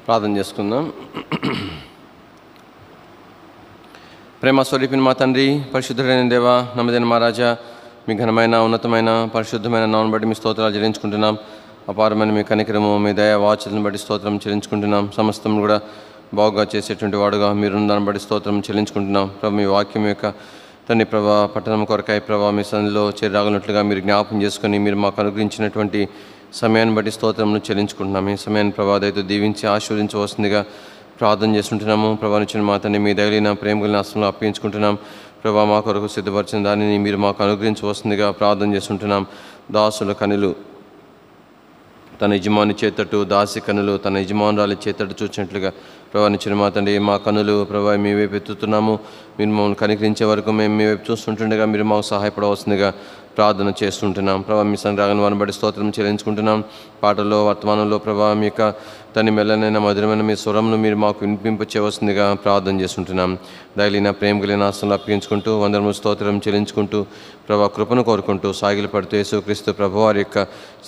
ప్రార్థన చేసుకుందాం. ప్రేమ స్వరూపిణి మా తండ్రి, పరిశుద్ధుడైన దేవ, నమ్మదైన మా రాజా, మీ ఘనమైన ఉన్నతమైన పరిశుద్ధమైన నామమును బట్టి మీ స్తోత్రాలు చెల్లించుకుంటున్నాం. అపారమైన మీ కనికరము, మీ దయ వాత్సల్యతను బట్టి స్తోత్రం చెల్లించుకుంటున్నాం. సమస్తం కూడా బాగుగా చేసేటువంటి వాడుగా మీరు దాన్ని బట్టి స్తోత్రం చెల్లించుకుంటున్నాం. ప్రభు, మీ వాక్యం యొక్క తండ్రి ప్రభా పట్టణం కొరకాయ ప్రభా మీ సన్నిధిలో చేరాగనట్లుగా మీరు జ్ఞాపకం చేసుకొని మీరు మాకు అనుగ్రహించినటువంటి సమయాన్ని బట్టి స్తోత్రమును చెల్లించుకుంటున్నాం. ఈ సమయాన్ని ప్రభా దయతో దీవించి ఆశీర్వదించవలసిందిగా ప్రార్థన చేస్తుంటున్నాము. ప్రభా నుంచి మా తండ్రి మీ దయలిన ప్రేమ కలిగిన హస్తంలో అప్పగించుకుంటున్నాం. ప్రభా మా కొరకు సిద్ధపరిచిన దానిని మీరు మాకు అనుగ్రహించవలసిందిగా ప్రార్థన చేస్తుంటున్నాం. దాసుల కనులు తన యజమాని చేతట్టు, దాసి కనులు తన యజమానురాలి చేతట్టు చూసినట్లుగా ప్రభా నిచ్చిన మా తండ్రి మా కనులు ప్రభా మీ వైపు ఎత్తుతున్నాము. మీరు మమ్మల్ని కనికరించే వరకు మేము మీ వైపు చూస్తుంటుండగా మీరు మాకు సహాయపడవలసిందిగా ప్రార్థన చేస్తుంటున్నాం. ప్రభా మీ సంగ్రహం వారిని బట్టి స్తోత్రం చెల్లించుకుంటున్నాం. పాటల్లో వర్తమానంలో ప్రభా మీ యొక్క తన మెల్లనైన మధురమైన మీ స్వరంను మీరు మాకు వినిపింప చేయవలసిందిగా ప్రార్థన చేస్తుంటున్నాం. దయలిన ప్రేమ కలిగిన ఆస్తులు అప్పగించుకుంటూ వందరము స్తోత్రం చెల్లించుకుంటూ ప్రభా కృపను కోరుకుంటూ సాగిలు పడుతూ యేసుక్రీస్తు ప్రభు వారి యొక్క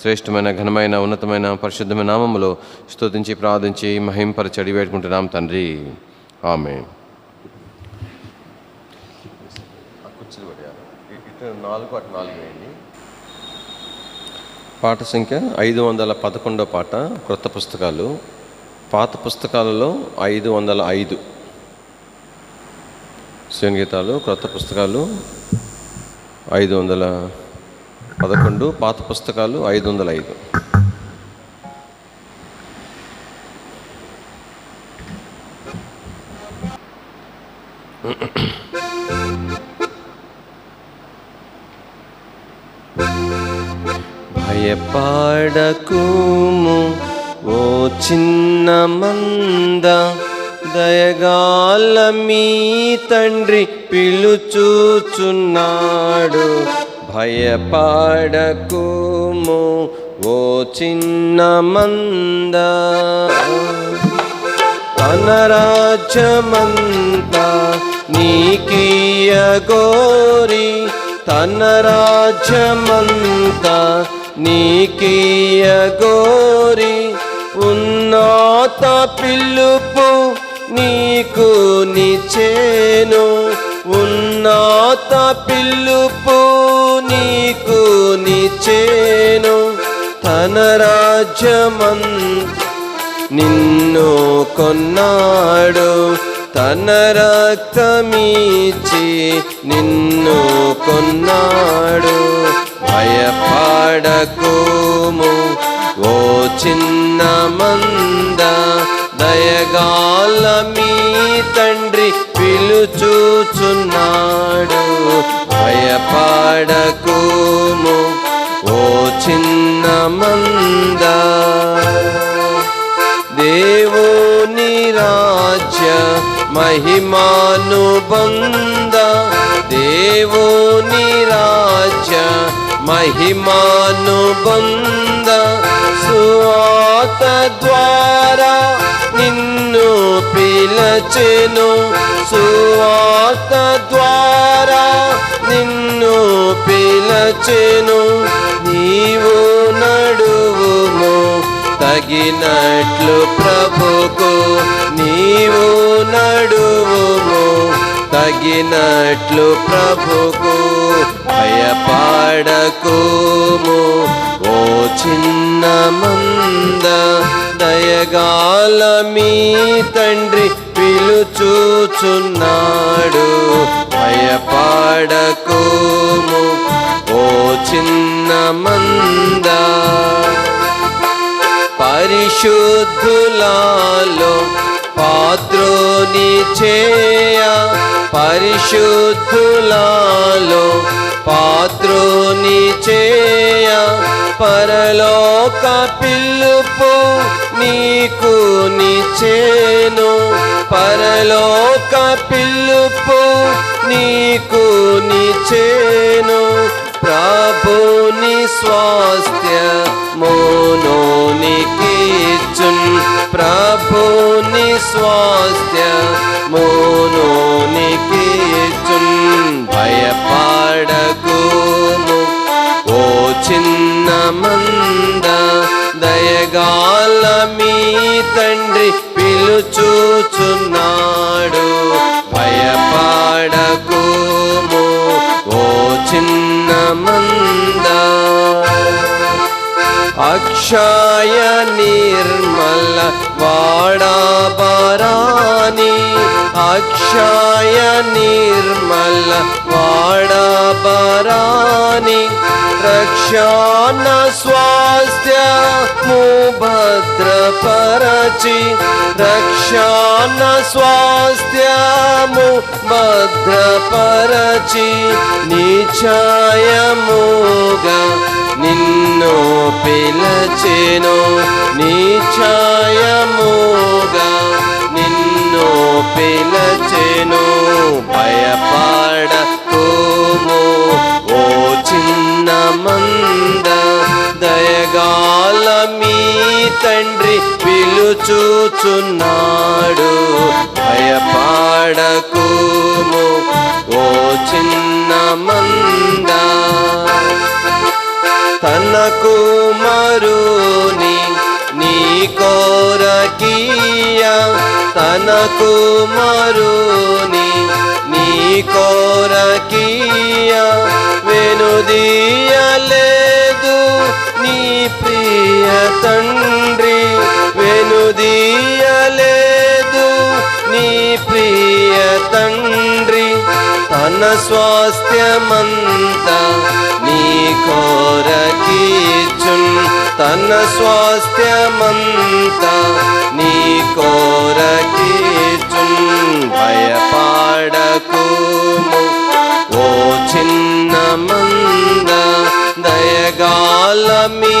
శ్రేష్టమైన ఘనమైన ఉన్నతమైన పరిశుద్ధమైన నామములో స్తుతించి ప్రార్థించి మహింపరచి అడిగి పెట్టుకుంటున్నాం తండ్రి, ఆమేన్. 4 వేయండి. పాట సంఖ్య 511 పాట. క్రొత్త పుస్తకాలు, పాత పుస్తకాలలో 505 సంగీతాలు, క్రొత్త పుస్తకాలు 511, పాత పుస్తకాలు 505. భయపడకుము ఓ చిన్న మంద, దయగాల మీ తండ్రి పిలుచుచున్నాడు. భయపడకుము ఓ చిన్న మంద, తన రాజ్యమంతా నీకియగోరి, తన రాజ్యమంతా నీకియగోరి, ఉన్నత పిలుపు నీకు నిచ్చెను, ఉన్నత పిలుపు నీకు నిచ్చెను. తన రాజ్యమంతా నిన్ను కొన్నాడు, తన రక్తమిచ్చి నిన్ను కొన్నాడు. భయపడకుము ఓ చిన్న మంద, దయగాల మీ తండ్రి పిలుచుచున్నాడు. భయపడకుము ఓ చిన్న మంద, దేవుని రాజ్య మహిమాను బంద, దేవుని రాజ్య మహిమాను బంద. సువాత ద్వారా నిన్ను పిలచెను, సువాత ద్వారా నిన్ను పిలచెను. నీవు నడువుము తగినట్లు ప్రభుకు, నీవు నడువుము తగినట్లు ప్రభుకు. భయపడకుము ఓ చిన్న మంద, దయగాల మీ తండ్రి పిలుచుచున్నాడు. భయపడకుము ఓ చిన్న మంద, పరిశుద్ధులలో పాత్రుని చేయ, పరిశుద్ధులలో పాత్రుని చేయ. పరలోక పిలుపు నీకు నిచ్చెను, పరలోక పిలుపు నీకు నిచ్చెను. ప్రభుని స్వాస్థ్యమును నీకిచ్చున్, ప్రభుని స్వాస్థ్యమును నీకిచ్చున్. భయపడకుము ఓ చిన్న మంద, దయగాల మీ తండ్రి పిలుచుచున్నాడు. భయపడకుము ఓ చిన్న మంద, అక్షయ నిర్మల వాడబరాని, అక్షయ నిర్మల వాడబరాని, రక్షణ స్వాస్థ్యము భద్రపరచి, రక్షణ స్వాస్థ్యము భద్రపరచి, నిశ్చయముగా నిన్ను పిలచెను, నిశ్చయముగా నిన్ను పిలచెను. భయపడకుము ఓ చిన్న మంద, దయగాల మీ తండ్రి పిలుచుచున్నాడు. భయపడకుము ఓ చిన్న మంద, తన కుమారుని నీ కోరకీయ, తన కుమారుని నీ కోరకీయ, వెనుదీయలేదు నీ ప్రియ తండ్రి, వెనుదీయలేదు నీ ప్రియ తండ్రి. తన స్వాస్థ్యమంతా నీ కోరకీచున్, తన స్వాస్థ్యమంతా నీ కోరకీచున్. భయపడకుము ఓ చిన్న మంద, దయగాల మీ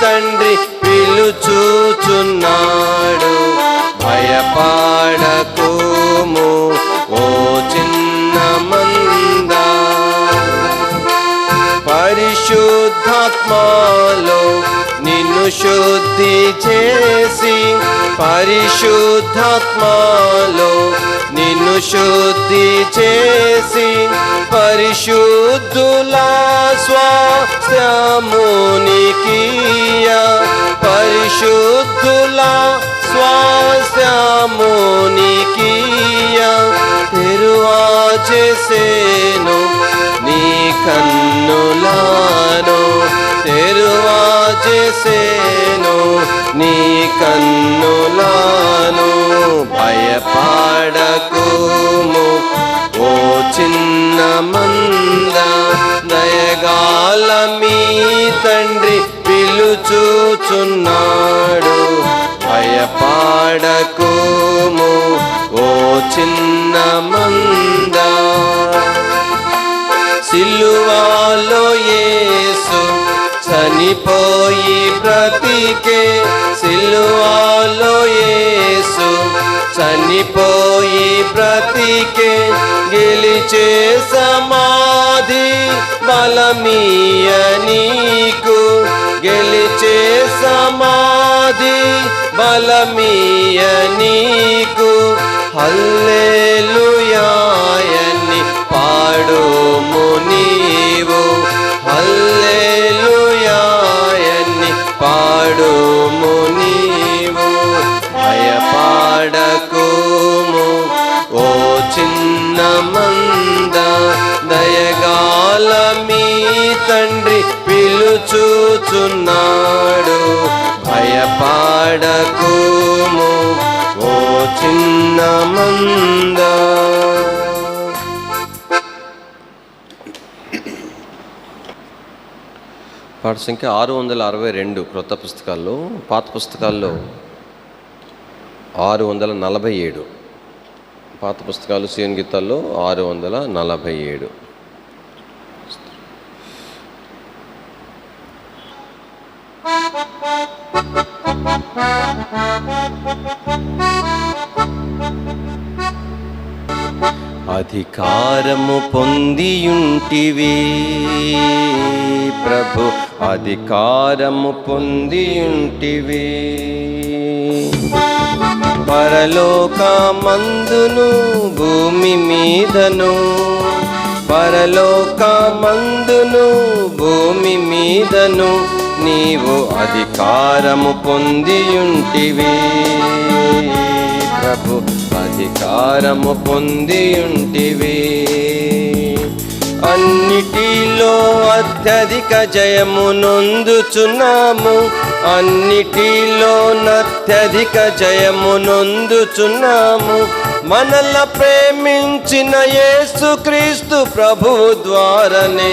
తండ్రి పిలుచుచున్నాడు. భయపడకుము ఓ చిన్న మంద, పరిశుద్ధాత్మలో నిన్ను శుద్ధి చేసి, పరిశుద్ధాత్మలో నిన్ను శుద్ధి చేసి, పరిశుద్ధుల స్వాస్థ్యమునికియ, పరిశుద్ధుల స్వాస్థ్యమునికియ. తెరువా చేసేను నీ కన్నులను, తెరువా చేసేను నీ కన్నులను. భయపడకుము ఓ చిన్న మంద, దయగాల మీ తండ్రి పిలుచుచున్నాడు. భయపడకుము ఓ చిన్న మంద, సిలువలో యేసు చనిపోయి బ్రతికే, సిలువలో యేసు చనిపోయి బ్రతికే, గెలిచే సమాధి బలమీయ నీకు, గెలిచే సమాధి బలమీయ నీకు. హల్లెలూయాయని పాడుము నీవు, హల్లెలూయాయని పాడుము నీవు. భయపడకుము ఓ చిన్న మంద, దయగాల మీ తండ్రి పిలుచుచున్నాడు. భయపడకుము ఓ చిన్న మంద. పాట సంఖ్య 662 క్రొత్త పుస్తకాల్లో, పాత పుస్తకాల్లో 647, పాత పుస్తకాలు సీఎన్ గీతాల్లో 647. అధికారము పొందియుంటివి ప్రభు, అధికారము పొందియుంటివి. పరలోకమందును భూమి మీదను, పరలోకమందును భూమి మీదను నీవు అధికారము పొందియుంటివి ప్రభు అధికారము పొందియుంటివి. అన్నిటిలో అత్యధిక జయము నొందుచున్నాము, అన్నిటిలో అత్యధిక జయము నొందుచున్నాము. మనల ప్రేమించిన యేసుక్రీస్తు ప్రభువు ద్వారానే,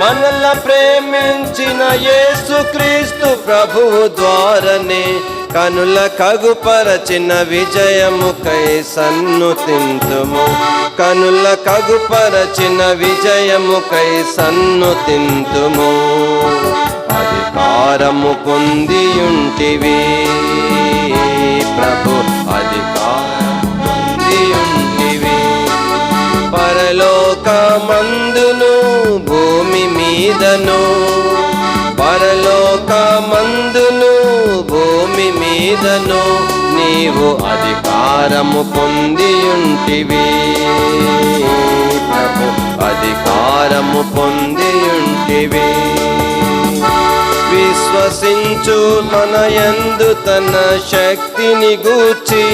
మనల ప్రేమించిన యేసుక్రీస్తు ప్రభువు ద్వారానే కనుల కగుపరచిన విజయముకై సన్నుతింతుము, కనుల కగుపరచిన విజయముకై సన్నుతింతుము. అధికారము పొందియుంటివి ప్రభు, అధికారము పొందియుంటివి. పరలోకమందును భూమి మీదను, పరలోకమందును భూమి మీదను నీవు అధికారము పొందియుంటివి ప్రభు, అధికారము పొందియుంటివి. విశ్వసించు మన యందు తన శక్తిని గూర్చి,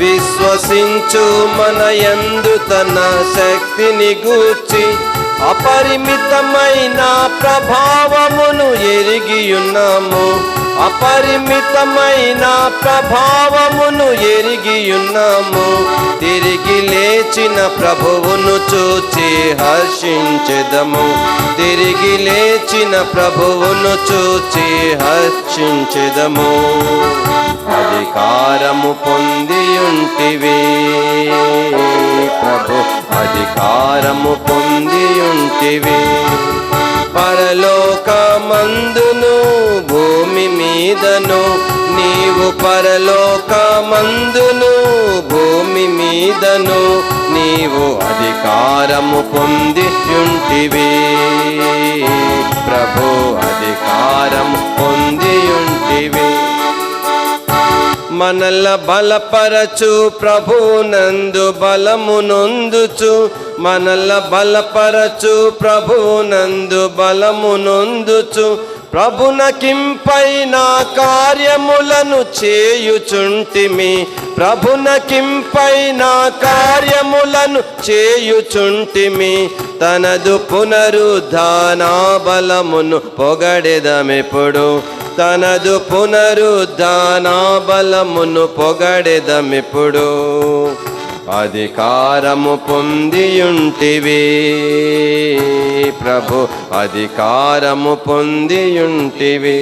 విశ్వసించు మన యందు తన శక్తిని గూర్చి అపరిమితమైన ప్రభావమును ఎరిగియున్నాము, అపరిమితమైన ప్రభావమును ఎరిగియున్నాము. తిరిగి లేచిన ప్రభువును చూచి హర్షించెదము, తిరిగి లేచిన ప్రభువును చూచి హర్షించెదము. అధికారము పొందియుంటివి ప్రభు, అధికారము పొందియుంటివి. పరలోకమందును భూమి మీదను నీవు, పరలోకమందును భూమి మీదను నీవు అధికారము పొందియుంటివి ప్రభు, అధికారము పొందియుంటివి. మనల బలపరచు ప్రభునందు బలము నొందుచు, మనల బలపరచు ప్రభునందు బలము నొందుచు ప్రభునకింపైన కార్యములను చేయుచుంటిమి, ప్రభునకింపైన కార్యములను చేయుచుంటిమి. తనదు పునరుద్ధాన బలమును పొగడెదమెప్పుడు, తనదు పునరుద్ధాన బలమును పొగడెదమెప్పుడు. అధికారము పొందియుంటివి ప్రభు, అధికారము పొందియుంటివి.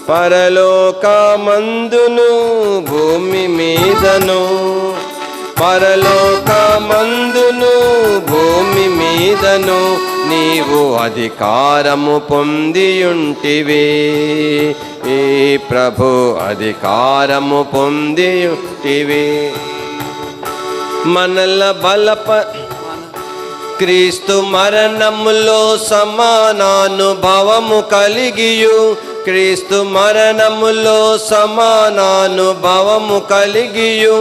పరలోకమందును భూమి మీదను, పరలోకమందును భూమి మీదను నీవు అధికారము పొందియుంటివి ప్రభు, అధికారము పొందియుంటివి. మనల క్రీస్తు మరణములో సమానానుభవము కలిగియు, క్రీస్తు మరణములో సమానానుభవము కలిగియు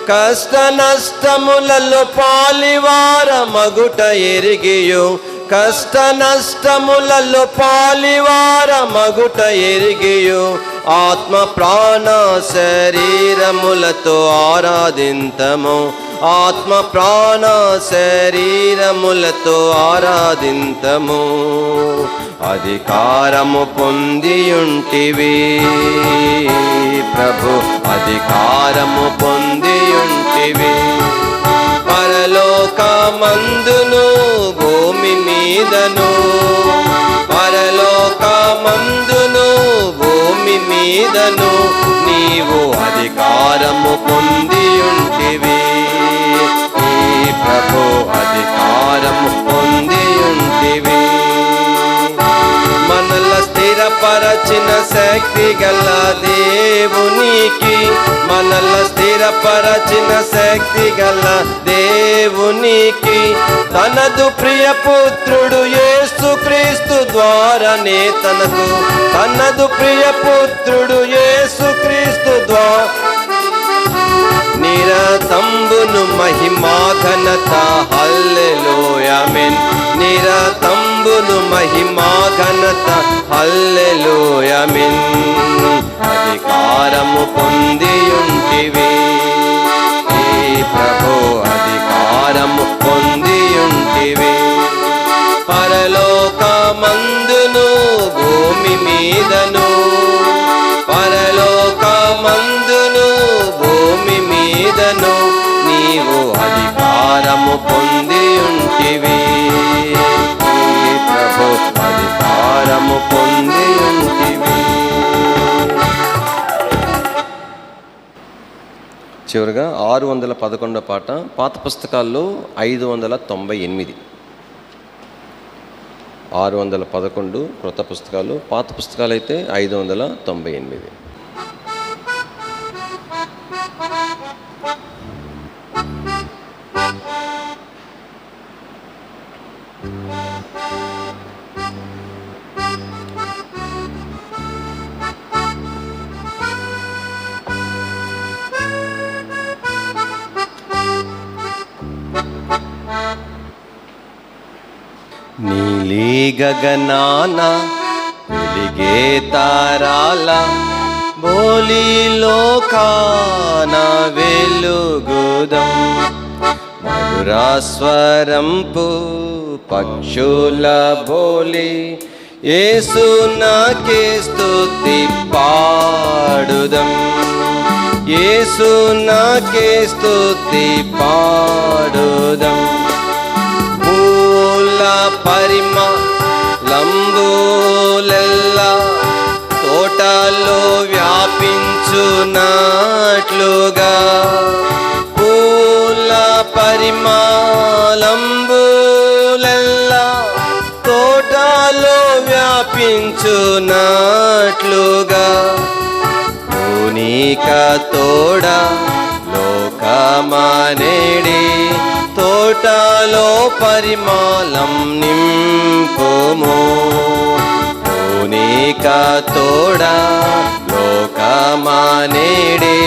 కష్ట నష్టములలో పాలివార మగుట ఎరిగియు, కష్ట నష్టములలో పాలివార మగుట ఎరిగియు ఆత్మ ప్రాణ శరీరములతో ఆరాధింతము, ఆత్మ ప్రాణ శరీరములతో ఆరాధింతము. అధికారము పొందియుంటివి ప్రభు, అధికారము పొందియుంటివి. పరలోకమందును భూమి మీదను, పరలోకమందును భూమి మీదను నీవు అధికారము పొందియుంటివి ప్రభు, అధికారము పొందియుంటివి. మనల స్థిరపరచిన శక్తి గల దేవునికి, మనల స్థిరపరచిన శక్తి గల దేవునికి తనదు ప్రియ పుత్రుడు యేసుక్రీస్తు ద్వారానే తనకు, తనదు ప్రియ పుత్రుడు యేసుక్రీస్తు ద్వారా నిరతంబును మహిమా ఘనత హల్లెలూయా ఆమేన్. నిరతంబును మహిమా ఘనత హల్లెలూయా ఆమేన్. అధికారము పొందియుంటివి మీదను పరలోకమందును భూమి మీదను నీవు అధికారము పొంది ఉంటివి ప్రభు, అధికారము పొంది ఉంటివి. చివరిగా 611 పాట. పాత పుస్తకాల్లో 598. 611 క్రొత్త పుస్తకాలు, పాత పుస్తకాలు అయితే 598. నీలి గగనాన వెలిగే తారాల బోలిలోకాన వెలుగుదం మధురాస్వరంపు పక్షుల బోలి యేసు నాకే స్తుతి పాడుదం యేసు నాకే స్తుతి పాడుదం పరిమళంబులెల్లా తోటలో వ్యాపించునట్లుగా పూల పరిమళంబులెల్లా తోటలో వ్యాపించునట్లుగా పూనిక తోడ లోకమానేడి తోటలో పరిమళం నింపుము పూనిక తోడ లోకమానేడి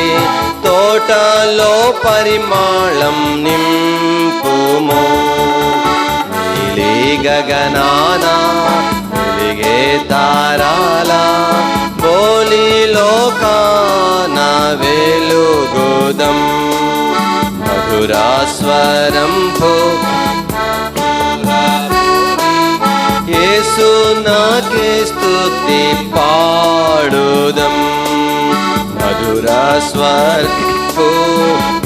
తోటలో పరిమళం నింపుము నీలి గగనాన వెలిగే తారాల బోలిలోకాన వెలుగుదం మధురాస్వరంపు యేసు నాకే స్తుతి పాడుదం మధురాస్వరంపు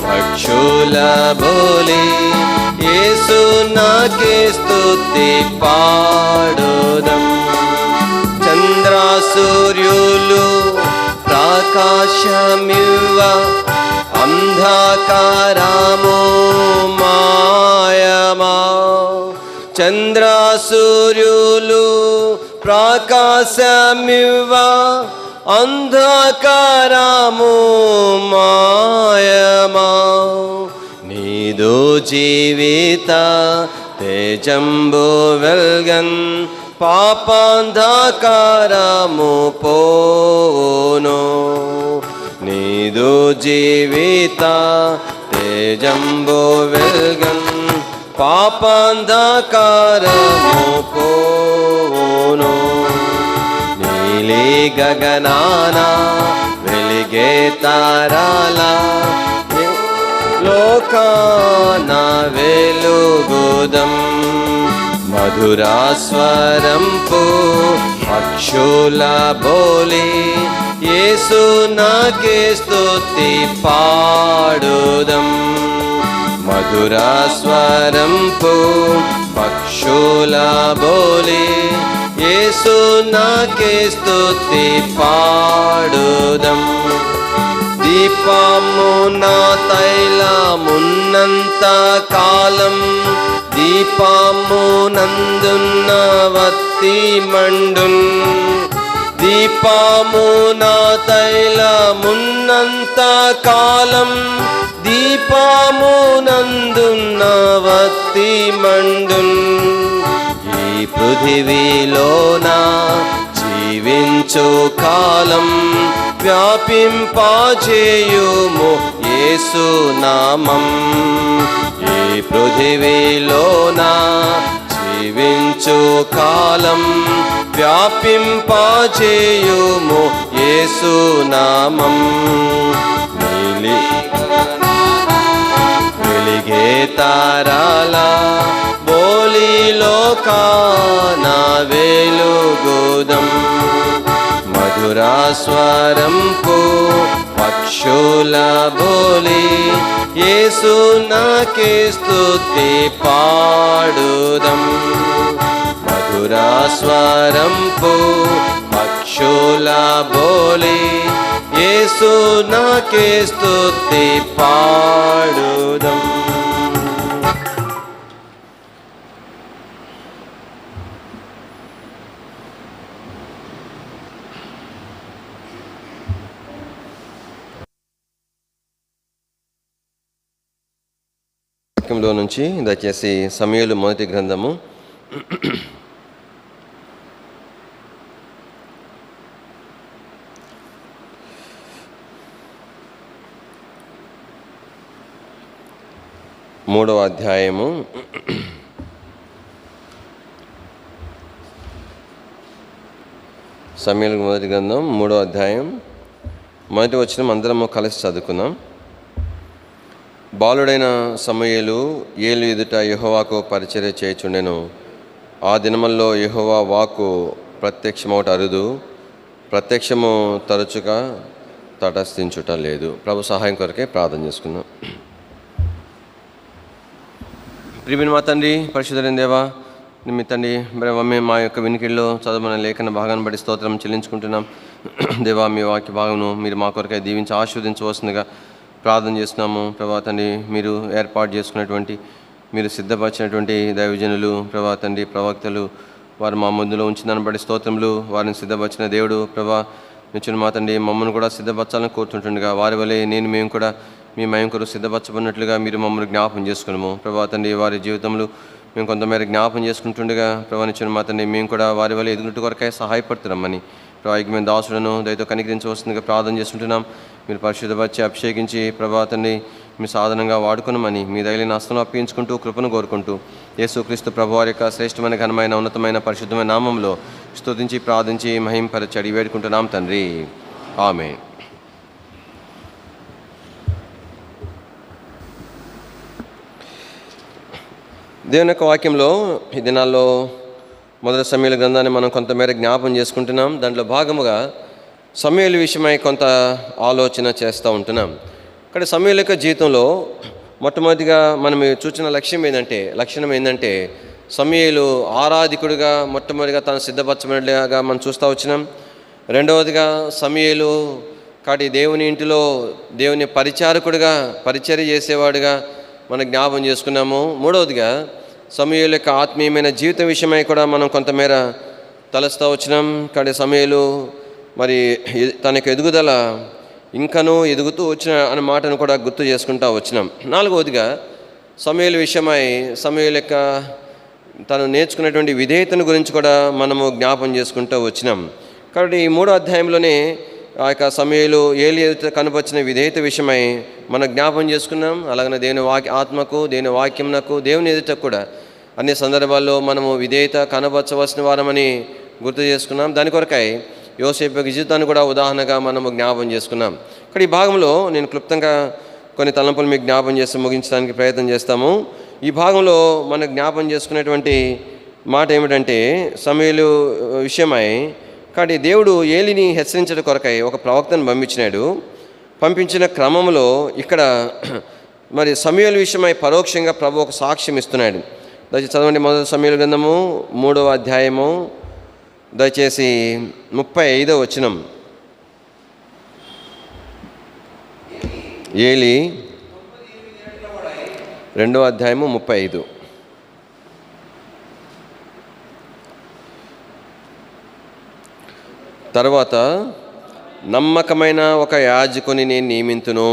పక్షుల బోలి యేసు నాకే స్తుతి పాడుదం చంద్రసూర్యులు ప్రకాశమివ్వ అంధకారము మాయమా చంద్రసూర్యులు ప్రకాశమివ్వ అంధకారము మాయమా నీదు జీవిత తేజంబు వెల్గన్ పాపాంధకారము పోవును నీదు జీవిత తేజంబు వెల్గన్ పాపాంధకారము పోవును నీలి గగనాన వెలిగే తారాల లోకాన వెలుగుదం మధురాస్వరంపు పక్షుల బోలి యేసు నాకే స్తుతి పాడుదం మధురాస్వరంపు పక్షుల బోలి యేసు నాకే స్తుతి పాడుదం దీపమున తైలమున్నంత కాలం దీపమునందున్న వత్తి మండున్ దీపమున తైలమున్నంత కాలం దీపమునందున్న వత్తి మండున్ ఈ పృథివీలోన జీవించు కాలం వ్యాపింపజేయుము యేసు నామం ఈ పృథివీలోన జీవించు కాలం వ్యాపింపజేయుము యేసు నామం వెలిగే తారాల బోలిలోకాన వెలుగుదం మధురాస్వరంపు పక్షుల బోలి యేసు నాకే స్తుతి పాడుదం. మధురాస్వరంపు పక్షుల బోలి యేసు నాకే స్తుతి పాడుదం. వాక్యంలో నుంచి దయచేసి సమూయేలు మొదటి గ్రంథము 3వ అధ్యాయము 3వ అధ్యాయం మొదటి వచనం అందరము కలిసి చదువుకుందాం. బాలుడైన సమూయేలు ఏలు ఎదుట యెహోవాకు పరిచర్య చేయుచుండెను. ఆ దినముల్లో యెహోవా వాక్కు ప్రత్యక్షమౌట అరుదు, ప్రత్యక్షము తరచుగా తటస్థించుట లేదు. ప్రభు సహాయం కొరకే ప్రార్థన చేసుకుందాం. ప్రియమైన మా తండ్రి, పరిశుద్ధులైన దేవా, మీ తండ్రి మా యొక్క వినికిడిలో చదవమని లేఖన భాగాన్ని బట్టి స్తోత్రం చెల్లించుకుంటున్నాం. దేవా, మీ వాక్య భాగమును మీరు మా కొరకై దీవించి ఆశీర్వదించవలసిందిగా ప్రార్థన చేస్తున్నాము. ప్రభా తండ్రి, మీరు ఏర్పాటు చేసుకున్నటువంటి, మీరు సిద్ధపరిచినటువంటి దైవజనులు, ప్రభా తండ్రి, ప్రవక్తలు, వారు మా ముందులో ఉంచిందని బట్టి స్తోత్రములు. వారిని సిద్ధపరిచిన దేవుడు ప్రభా నిచ్చిన మా తండ్రి, మమ్మల్ని కూడా సిద్ధపరచాలని కోరుతుంటుండగా వారి వలె మేము కూడా మీ మయం కొరకు సిద్ధపరచబడినట్లుగా మీరు మమ్మల్ని జ్ఞాపం చేసుకున్నాము. ప్రభా తండ్రి, వారి జీవితంలో మేము కొంతమేర జ్ఞాపం చేసుకుంటుండగా ప్రభా నిచ్చిన మా తండ్రి, మేము కూడా వారి వల్ల ఎదుగునట్టు కొరకే సహాయపడుతున్నామని ప్రభాకి మేము దాసులను దయతో కనికరించవలసిందిగా ప్రార్థన చేసుకుంటున్నాం. మీరు పరిశుద్ధపరిచి అభిషేకించి ప్రభాతాన్ని మీ సాధనంగా వాడుకున్నామని మీ దయలేని హస్తంలో అప్పించుకుంటూ కృపను కోరుకుంటూ యేసుక్రీస్తు ప్రభువారి యొక్క శ్రేష్టమైన ఘనమైన ఉన్నతమైన పరిశుద్ధమైన నామంలో స్తుతించి ప్రార్థించి మహింపరచి అడిగి వేడుకుంటున్నాం తండ్రి, ఆమేన్. దేవుని యొక్క వాక్యంలో ఈ దినాల్లో మొదటి సమూయేలు గ్రంథాన్ని మనం కొంతమేర జ్ఞాపం చేసుకుంటున్నాం. దాంట్లో భాగముగా సమూయేలు విషయమై కొంత ఆలోచన చేస్తూ ఉంటున్నాం. ఇక్కడ సమూయేలు యొక్క జీవితంలో మొట్టమొదటిగా మనం చూసిన లక్షణం ఏంటంటే సమూయేలు ఆరాధికుడిగా మొట్టమొదటిగా తను సిద్ధపరచబడినట్లుగా మనం చూస్తూ వచ్చినాం. రెండవదిగా సమూయేలు దేవుని ఇంటిలో దేవుని పరిచారకుడిగా పరిచర్య చేసేవాడుగా మనం జ్ఞాపం చేసుకున్నాము. మూడవదిగా సమూయేలు యొక్క ఆత్మీయమైన జీవితం విషయమై కూడా మనం కొంతమేర తలస్తూ వచ్చినాం. సమూయేలు మరి తన యొక్క ఎదుగుదల ఇంకనూ ఎదుగుతూ వచ్చిన అనే మాటను కూడా గుర్తు చేసుకుంటూ వచ్చినాం. నాలుగవదిగా సమూయేలు విషయమై సమూయేలు యొక్క తను నేర్చుకున్నటువంటి విధేయతను గురించి కూడా మనము జ్ఞాపం చేసుకుంటూ వచ్చినాం. కాబట్టి ఈ 3వ అధ్యాయంలోనే ఆ యొక్క సమూయేలు ఏలి ఎదుట కనపరిచిన విధేయత విషయమై మనం జ్ఞాపం చేసుకున్నాం. అలాగనే దేవుని ఆత్మకు, దేవుని వాక్యమునకు, దేవుని ఎదుట కూడా అన్ని సందర్భాల్లో మనము విధేయత కనపరచవలసిన వారమని గుర్తు చేసుకున్నాం. దాని కొరకై యోసేపు జీవితాన్ని కూడా ఉదాహరణగా మనము జ్ఞాపం చేసుకున్నాం. ఇక్కడ ఈ భాగంలో నేను క్లుప్తంగా కొన్ని తలంపులు మీకు జ్ఞాపం చేసి ముగించడానికి ప్రయత్నం చేస్తాము. ఈ భాగంలో మనం జ్ఞాపం చేసుకునేటువంటి మాట ఏమిటంటే సమూయేలు విషయమై దేవుడు ఏలిని హెచ్చరించడం కొరకై ఒక ప్రవక్తను పంపించిన క్రమంలో ఇక్కడ మరి సమూయేలు విషయమై పరోక్షంగా ప్రభు ఒక సాక్ష్యం ఇస్తున్నాడు. దయచేసి చదవండి. మొదటి సమూయేలు గ్రంథము 3వ అధ్యాయము దయచేసి 35వ వచనం. ఏలి 2వ అధ్యాయము 35. తర్వాత నమ్మకమైన ఒక యాజకుని నేను నియమింతును,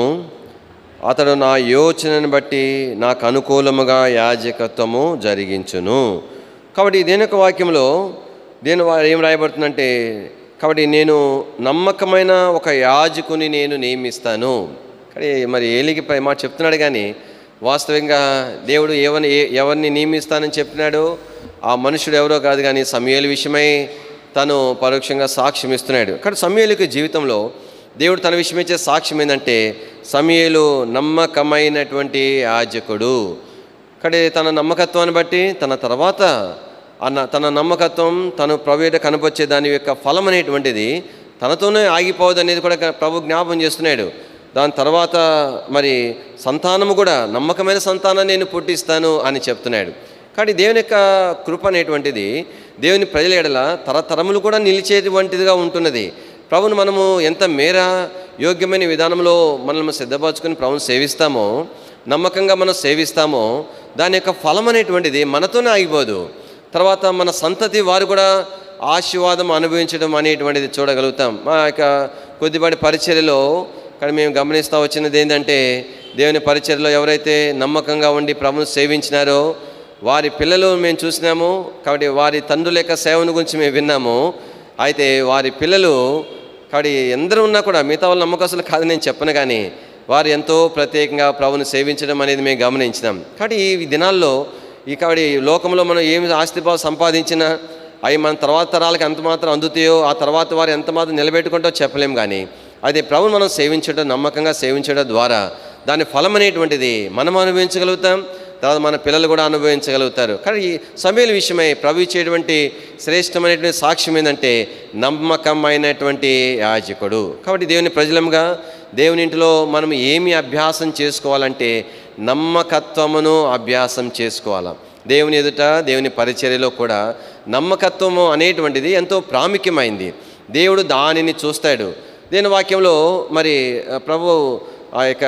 అతడు నా యోచనను బట్టి నాకు అనుకూలముగా యాజకత్వము జరిగించును. కాబట్టి దేని యొక్క వాక్యంలో ఏం రాయబడుతుందంటే నేను నమ్మకమైన ఒక యాజకుని నేను నియమిస్తాను. మరి ఏలికి మాట చెప్తున్నాడు, కానీ వాస్తవంగా దేవుడు ఎవరిని నియమిస్తానని చెప్పినాడు ఆ మనుషుడు ఎవరో కాదు, కానీ సమూయేలు విషయమై తను పరోక్షంగా సాక్ష్యం ఇస్తున్నాడు. సమూయేలు జీవితంలో దేవుడు తన విషయమిచ్చే సాక్ష్యం ఏంటంటే సమూయేలు నమ్మకమైనటువంటి యాజకుడు. తన నమ్మకత్వాన్ని బట్టి తన నమ్మకత్వం తను ప్రభువుట కనపరిచే దాని యొక్క ఫలం అనేటువంటిది తనతోనే ఆగిపోవద్దు అనేది కూడా ప్రభు జ్ఞాపం చేస్తున్నాడు. దాని తర్వాత మరి సంతానము కూడా నమ్మకమైన సంతానాన్ని నేను పుట్టిస్తాను అని చెప్తున్నాడు. కానీ దేవుని యొక్క కృప అనేటువంటిది దేవుని ప్రజల ఎడల తరతరములు కూడా నిలిచేటువంటిదిగా ఉంటున్నది. ప్రభుని మనము ఎంత మేర యోగ్యమైన విధానంలో మనల్ని సిద్ధపరచుకొని ప్రభుని సేవిస్తామో, నమ్మకంగా మనం సేవిస్తామో, దాని యొక్క ఫలం అనేటువంటిది మనతోనే ఆగిపోదు. తర్వాత మన సంతతి వారు కూడా ఆశీర్వాదం అనుభవించడం అనేటువంటిది చూడగలుగుతాం. మా యొక్క కొద్దిపాటి పరిచర్యలో కానీ మేము గమనిస్తూ వచ్చినది ఏంటంటే, దేవుని పరిచర్యలో ఎవరైతే నమ్మకంగా ఉండి ప్రభుని సేవించినారో వారి పిల్లలు మేము చూసినాము. కాబట్టి వారి తండ్రుల యొక్క సేవను గురించి మేము విన్నాము. అయితే వారి పిల్లలు కాబట్టి ఎందరూ ఉన్నా కూడా మిగతా వాళ్ళు నమ్మకస్తులు కాదు నేను చెప్పను, కానీ వారు ఎంతో ప్రత్యేకంగా ప్రభుని సేవించడం అనేది మేము గమనించినాం. కాబట్టి ఈ దినాల్లో కాబట్టి లోకంలో మనం ఏమి ఆస్తిపాలు సంపాదించినా అవి మన తర్వాత తరాలకు ఎంత మాత్రం అందుతాయో, ఆ తర్వాత వారు ఎంత మాత్రం నిలబెట్టుకుంటారో చెప్పలేం. కానీ అదే ప్రభుని మనం సేవించడం, నమ్మకంగా సేవించడం ద్వారా దాని ఫలం అనేటువంటిది మనం అనుభవించగలుగుతాం, తర్వాత మన పిల్లలు కూడా అనుభవించగలుగుతారు. కానీ ఈ సమయాల విషయమై ప్రభు ఇచ్చేటువంటి శ్రేష్టమైనటువంటి సాక్ష్యం ఏంటంటే నమ్మకమైనటువంటి యాజకుడు. కాబట్టి దేవుని ప్రజలంగా దేవుని ఇంటిలో మనం ఏమి అభ్యాసం చేసుకోవాలంటే నమ్మకత్వమును అభ్యాసం చేసుకోవాలి. దేవుని ఎదుట దేవుని పరిచర్యలో కూడా నమ్మకత్వము అనేటువంటిది ఎంతో ప్రాముఖ్యమైంది. దేవుడు దానిని చూస్తాడు. దేని వాక్యంలో మరి ప్రభు ఆ యొక్క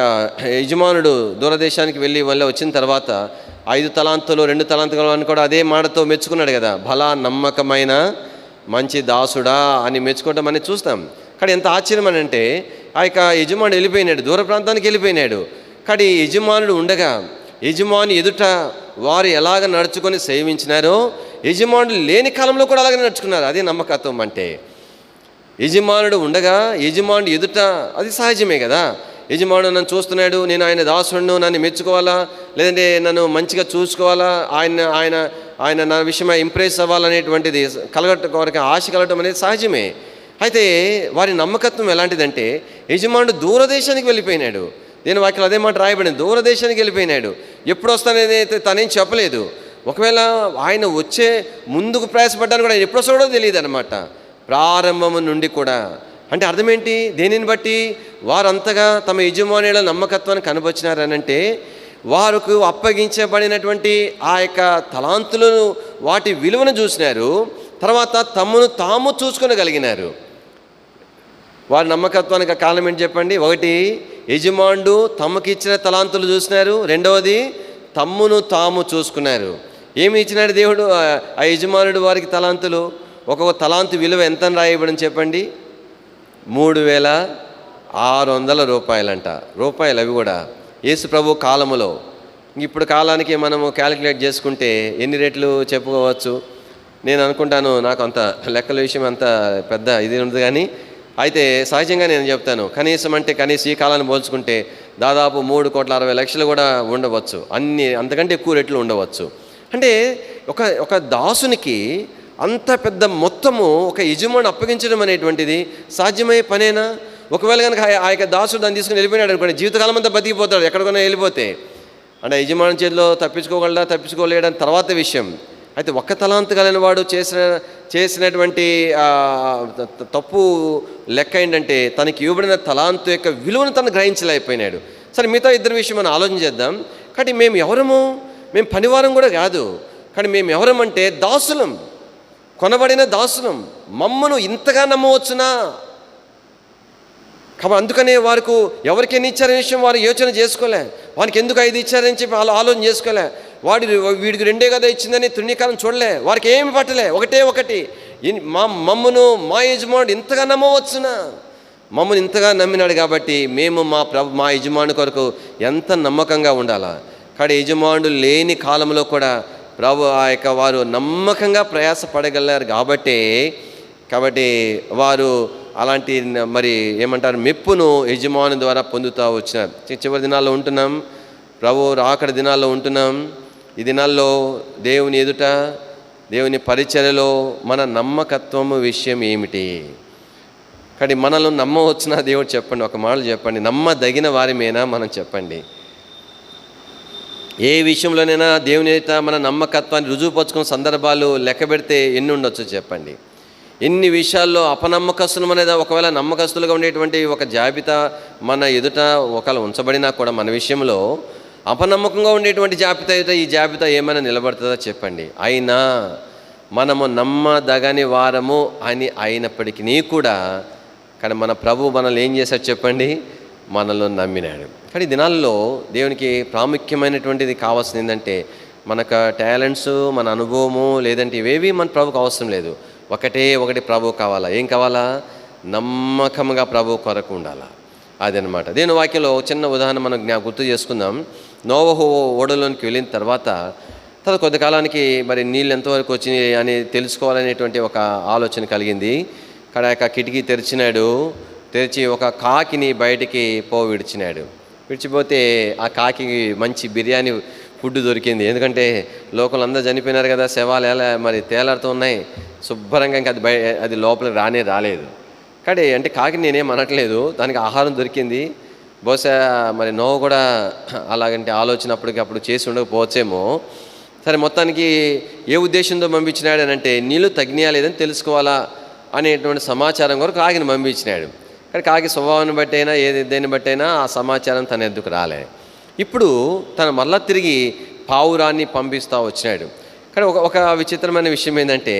యజమానుడు దూరదేశానికి వెళ్ళి వచ్చిన తర్వాత 5 తలాంతులు 2 తలాంతులు అని కూడా అదే మాటతో మెచ్చుకున్నాడు కదా, భలా నమ్మకమైన మంచి దాసుడా అని మెచ్చుకోవడం అనేది చూస్తాం. కానీ ఎంత ఆశ్చర్యం అని అంటే ఆ యొక్క యజమానుడు వెళ్ళిపోయినాడు, దూర ప్రాంతానికి వెళ్ళిపోయినాడు. కానీ యజమానుడు ఉండగా యజమాని ఎదుట వారు ఎలాగ నడుచుకొని సేవించినారో యజమానుడు లేని కాలంలో కూడా అలాగే నడుచుకున్నారు. అదే నమ్మకత్వం అంటే. యజమానుడు ఉండగా యజమానుడు ఎదుట అది సహజమే కదా. యజమానుడు నన్ను చూస్తున్నాడు, నేను ఆయన దాసుడును, నన్ను మెచ్చుకోవాలా, లేదంటే నన్ను మంచిగా చూసుకోవాలా, ఆయన నా విషయమై ఇంప్రెస్ అవ్వాలనేటువంటిది కలగటం ఆశ కలగటం అనేది సహజమే. అయితే వారి నమ్మకత్వం ఎలాంటిదంటే యజమానుడు దూరదేశానికి వెళ్ళిపోయినాడు. నేను వాక్యం అదే మాట రాయబడింది, దూరదేశానికి వెళ్ళిపోయినాడు. ఎప్పుడు వస్తానని తనేం చెప్పలేదు. ఒకవేళ ఆయన వచ్చే ముందుకు ప్రయాసపడ్డాను కూడా ఎప్పుడు వస్తాడో తెలియదు అనమాట, ప్రారంభము నుండి కూడా. అంటే అర్థం ఏంటి? దేనిని బట్టి వారంతగా తమ యజమానుల నమ్మకత్వాన్ని కనబరిచినారనంటే వారికి అప్పగించబడినటువంటి ఆ యొక్క తలాంతులను వాటి విలువను చూసినారు, తర్వాత తమను తాము చూసుకొనగలిగినారు. వారి నమ్మకత్వానికి కారణం ఏంటి చెప్పండి? ఒకటి, యజమానుడు తమకిచ్చిన తలాంతులు చూసినారు. రెండవది, తమ్మును తాము చూసుకున్నారు. ఏమి ఇచ్చినాడు దేవుడు? ఆ యజమానుడు వారికి తలాంతులు. ఒక్కొక్క తలాంతు విలువ ఎంత రాయబడింది చెప్పండి? 3600 రూపాయలంట. రూపాయలు అవి కూడా యేసు ప్రభు కాలములో. ఇప్పుడు కాలానికి మనము క్యాలిక్యులేట్ చేసుకుంటే ఎన్ని రేట్లు చెప్పుకోవచ్చు? నేను అనుకుంటాను, నాకు అంత లెక్కల విషయం అంత పెద్ద ఇది ఉంది. కానీ అయితే సహజంగా నేను చెప్తాను, కనీసం ఈ కాలాన్ని పోల్చుకుంటే దాదాపు 3,60,00,000 కూడా ఉండవచ్చు, అంతకంటే ఎక్కువ రేట్లు ఉండవచ్చు. అంటే ఒక దాసునికి అంత పెద్ద మొత్తము ఒక యజమాని అప్పగించడం అనేటువంటిది సాధ్యమయ్యే పనేనా? ఒకవేళ కనుక ఆ యొక్క దాసుడు దాన్ని తీసుకుని వెళ్ళిపోయినాడు అనుకోండి, జీవితకాలం అంతా బతికిపోతాడు ఎక్కడికైనా వెళ్ళిపోతే. అంటే యజమాని చేతిలో తప్పించుకోగలడా తప్పించుకోలేడని తర్వాత విషయం. అయితే ఒక్క తలాంతు కలిగిన వాడు చేసినటువంటి తప్పు లెక్క ఏంటంటే తనకి ఇవ్వబడిన తలాంతు యొక్క విలువను తను గ్రహించలేకపోయినాడు. సరే, మిగతా ఇద్దరి విషయం మనం ఆలోచన చేద్దాం. కాబట్టి మేము ఎవరము? మేము పనివారం కూడా కాదు. కానీ మేము ఎవరమంటే దాసులం, కొనబడిన దాసులం. మమ్మను ఇంతగా నమ్మవచ్చునా? కాబట్టి అందుకనే వారికి ఎవరికి ఎన్ని ఇచ్చారనే విషయం వారు యోచన చేసుకోలే. వారికి ఎందుకు 5 ఇచ్చారని చెప్పి ఆలోచన చేసుకోలే. వీడికి 2 కదా ఇచ్చిందని తృణీకారం చూడలే. వారికి ఏమి పట్టలే, ఒకటి మమ్మను మా యజమానుడు ఇంతగా నమ్మవచ్చునా? మమ్మల్ని ఇంతగా నమ్మినాడు కాబట్టి మేము మా యజమాని కొరకు ఎంత నమ్మకంగా ఉండాలా. కానీ యజమానుడు లేని కాలంలో కూడా ప్రభు ఆ యొక్క వారు నమ్మకంగా ప్రయాసపడగలిగారు కాబట్టి వారు అలాంటి మరి ఏమంటారు మెప్పును యజమాని ద్వారా పొందుతూ వచ్చినారు. చివరి దినాల్లో ఉంటున్నాం, ప్రభు రాకడ దినాల్లో ఉంటున్నాం. ఈ దినాల్లో దేవుని ఎదుట దేవుని పరిచర్యలో మన నమ్మకత్వము విషయం ఏమిటి? కానీ మనల్ని నమ్మవచ్చునా దేవుడు? చెప్పండి, ఒక మాట చెప్పండి. నమ్మదగిన వారిమేనా మనం? చెప్పండి. ఏ విషయంలోనైనా దేవుని ఎదుట మన నమ్మకత్వాన్ని రుజువుపరుచుకున్న సందర్భాలు లెక్క పెడితే ఎన్ని ఉండొచ్చు చెప్పండి. ఎన్ని విషయాల్లో అపనమ్మకస్తులు అనేది ఒకవేళ నమ్మకస్తులుగా ఉండేటువంటి ఒక జాబితా మన ఎదుట ఒకవేళ ఉంచబడినా కూడా మన విషయంలో అపనమ్మకంగా ఉండేటువంటి జాబితా ఎదుట ఈ జాబితా ఏమైనా నిలబడుతుందో చెప్పండి. అయినా మనము నమ్మదగని వారము అని అయినప్పటికీ కూడా కానీ మన ప్రభు మనల్ని ఏం చేశాడు చెప్పండి, మనలో నమ్మినాడు. కానీ ఈ దినాల్లో దేవునికి ప్రాముఖ్యమైనటువంటిది కావాల్సింది ఏంటంటే మనకు టాలెంట్స్, మన అనుభవము లేదంటే ఇవేవి మన ప్రభుకు అవసరం లేదు. ఒకటి ప్రభు కావాలా. ఏం కావాలా? నమ్మకంగా ప్రభు కొరకు ఉండాలా. అదనమాట. దేవుని వాక్యంలో చిన్న ఉదాహరణ మనం గుర్తు చేసుకుందాం. నోవహు ఓడలోనికి వెళ్ళిన తర్వాత కొద్ది కాలానికి మరి నీళ్ళు ఎంతవరకు వచ్చినాయి అని తెలుసుకోవాలనేటువంటి ఒక ఆలోచన కలిగింది. అక్కడ కిటికీ తెరిచి ఒక కాకిని బయటికి విడిచిపోతే ఆ కాకికి మంచి బిర్యానీ ఫుడ్ దొరికింది. ఎందుకంటే లోకల్ అందరూ చనిపోయినారు కదా, శవాలు ఎలా మరి తేలాడుతూ ఉన్నాయి శుభ్రంగా. ఇంకా అది లోపలికి రాలేదు. కానీ అంటే కాకి నేనేం అనట్లేదు, దానికి ఆహారం దొరికింది. బహుశా మరి నోవు కూడా అలాగంటే ఆలోచన అప్పుడు చేసి ఉండకపోవచ్చేమో. సరే, మొత్తానికి ఏ ఉద్దేశంతో పంపించినాడు అని అంటే నీళ్ళు తగ్గినా లేదని తెలుసుకోవాలా అనేటువంటి సమాచారం కొరకు కాకిని పంపించినాడు. కానీ కాకి స్వభావాన్ని బట్టి అయినా దేన్ని బట్టి అయినా ఆ సమాచారం తన ఎద్దుకు రాలే. ఇప్పుడు తను మళ్ళా తిరిగి పావురాన్ని పంపిస్తూ వచ్చినాడు. కానీ ఒక విచిత్రమైన విషయం ఏంటంటే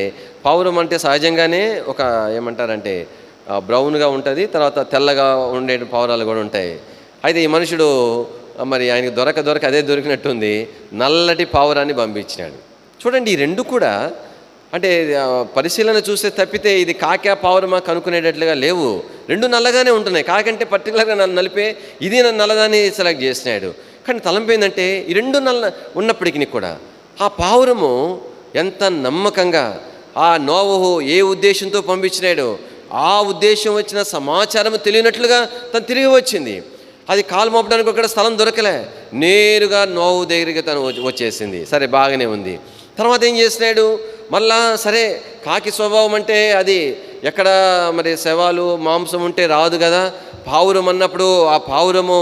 పావురం అంటే సహజంగానే ఒక ఏమంటారంటే బ్రౌన్గా ఉంటుంది, తర్వాత తెల్లగా ఉండే పావురాలు కూడా ఉంటాయి. అయితే ఈ మనుషుడు మరి ఆయనకు దొరక అదే దొరికినట్టుంది, నల్లటి పావురాన్ని పంపించినాడు. చూడండి, ఈ రెండు కూడా అంటే పరిశీలన చూస్తే తప్పితే ఇది కాకా పావురమా కనుక్కునేటట్లుగా లేవు. రెండు నల్లగానే ఉంటున్నాయి. కాకంటే పర్టికులర్గా నలిపే ఇది నల్లదాన్ని సెలెక్ట్ చేసినాడు. కానీ తలంపేందంటే ఈ రెండు నల్ల ఉన్నప్పటికీ కూడా ఆ పావురము ఎంత నమ్మకంగా ఆ నోవహు ఏ ఉద్దేశంతో పంపించినాడో ఆ ఉద్దేశం వచ్చిన సమాచారం తెలియనట్లుగా తను తిరిగి వచ్చింది. అది కాలు మోపడానికి ఒక స్థలం దొరకలే, నేరుగా నోవు దగ్గరికి తను వచ్చేసింది. సరే, బాగానే ఉంది. తర్వాత ఏం చేసినాడు, మళ్ళా సరే కాకి స్వభావం అంటే అది ఎక్కడ మరి శవాలు మాంసం ఉంటే రాదు కదా, పావురం అన్నప్పుడు ఆ పావురము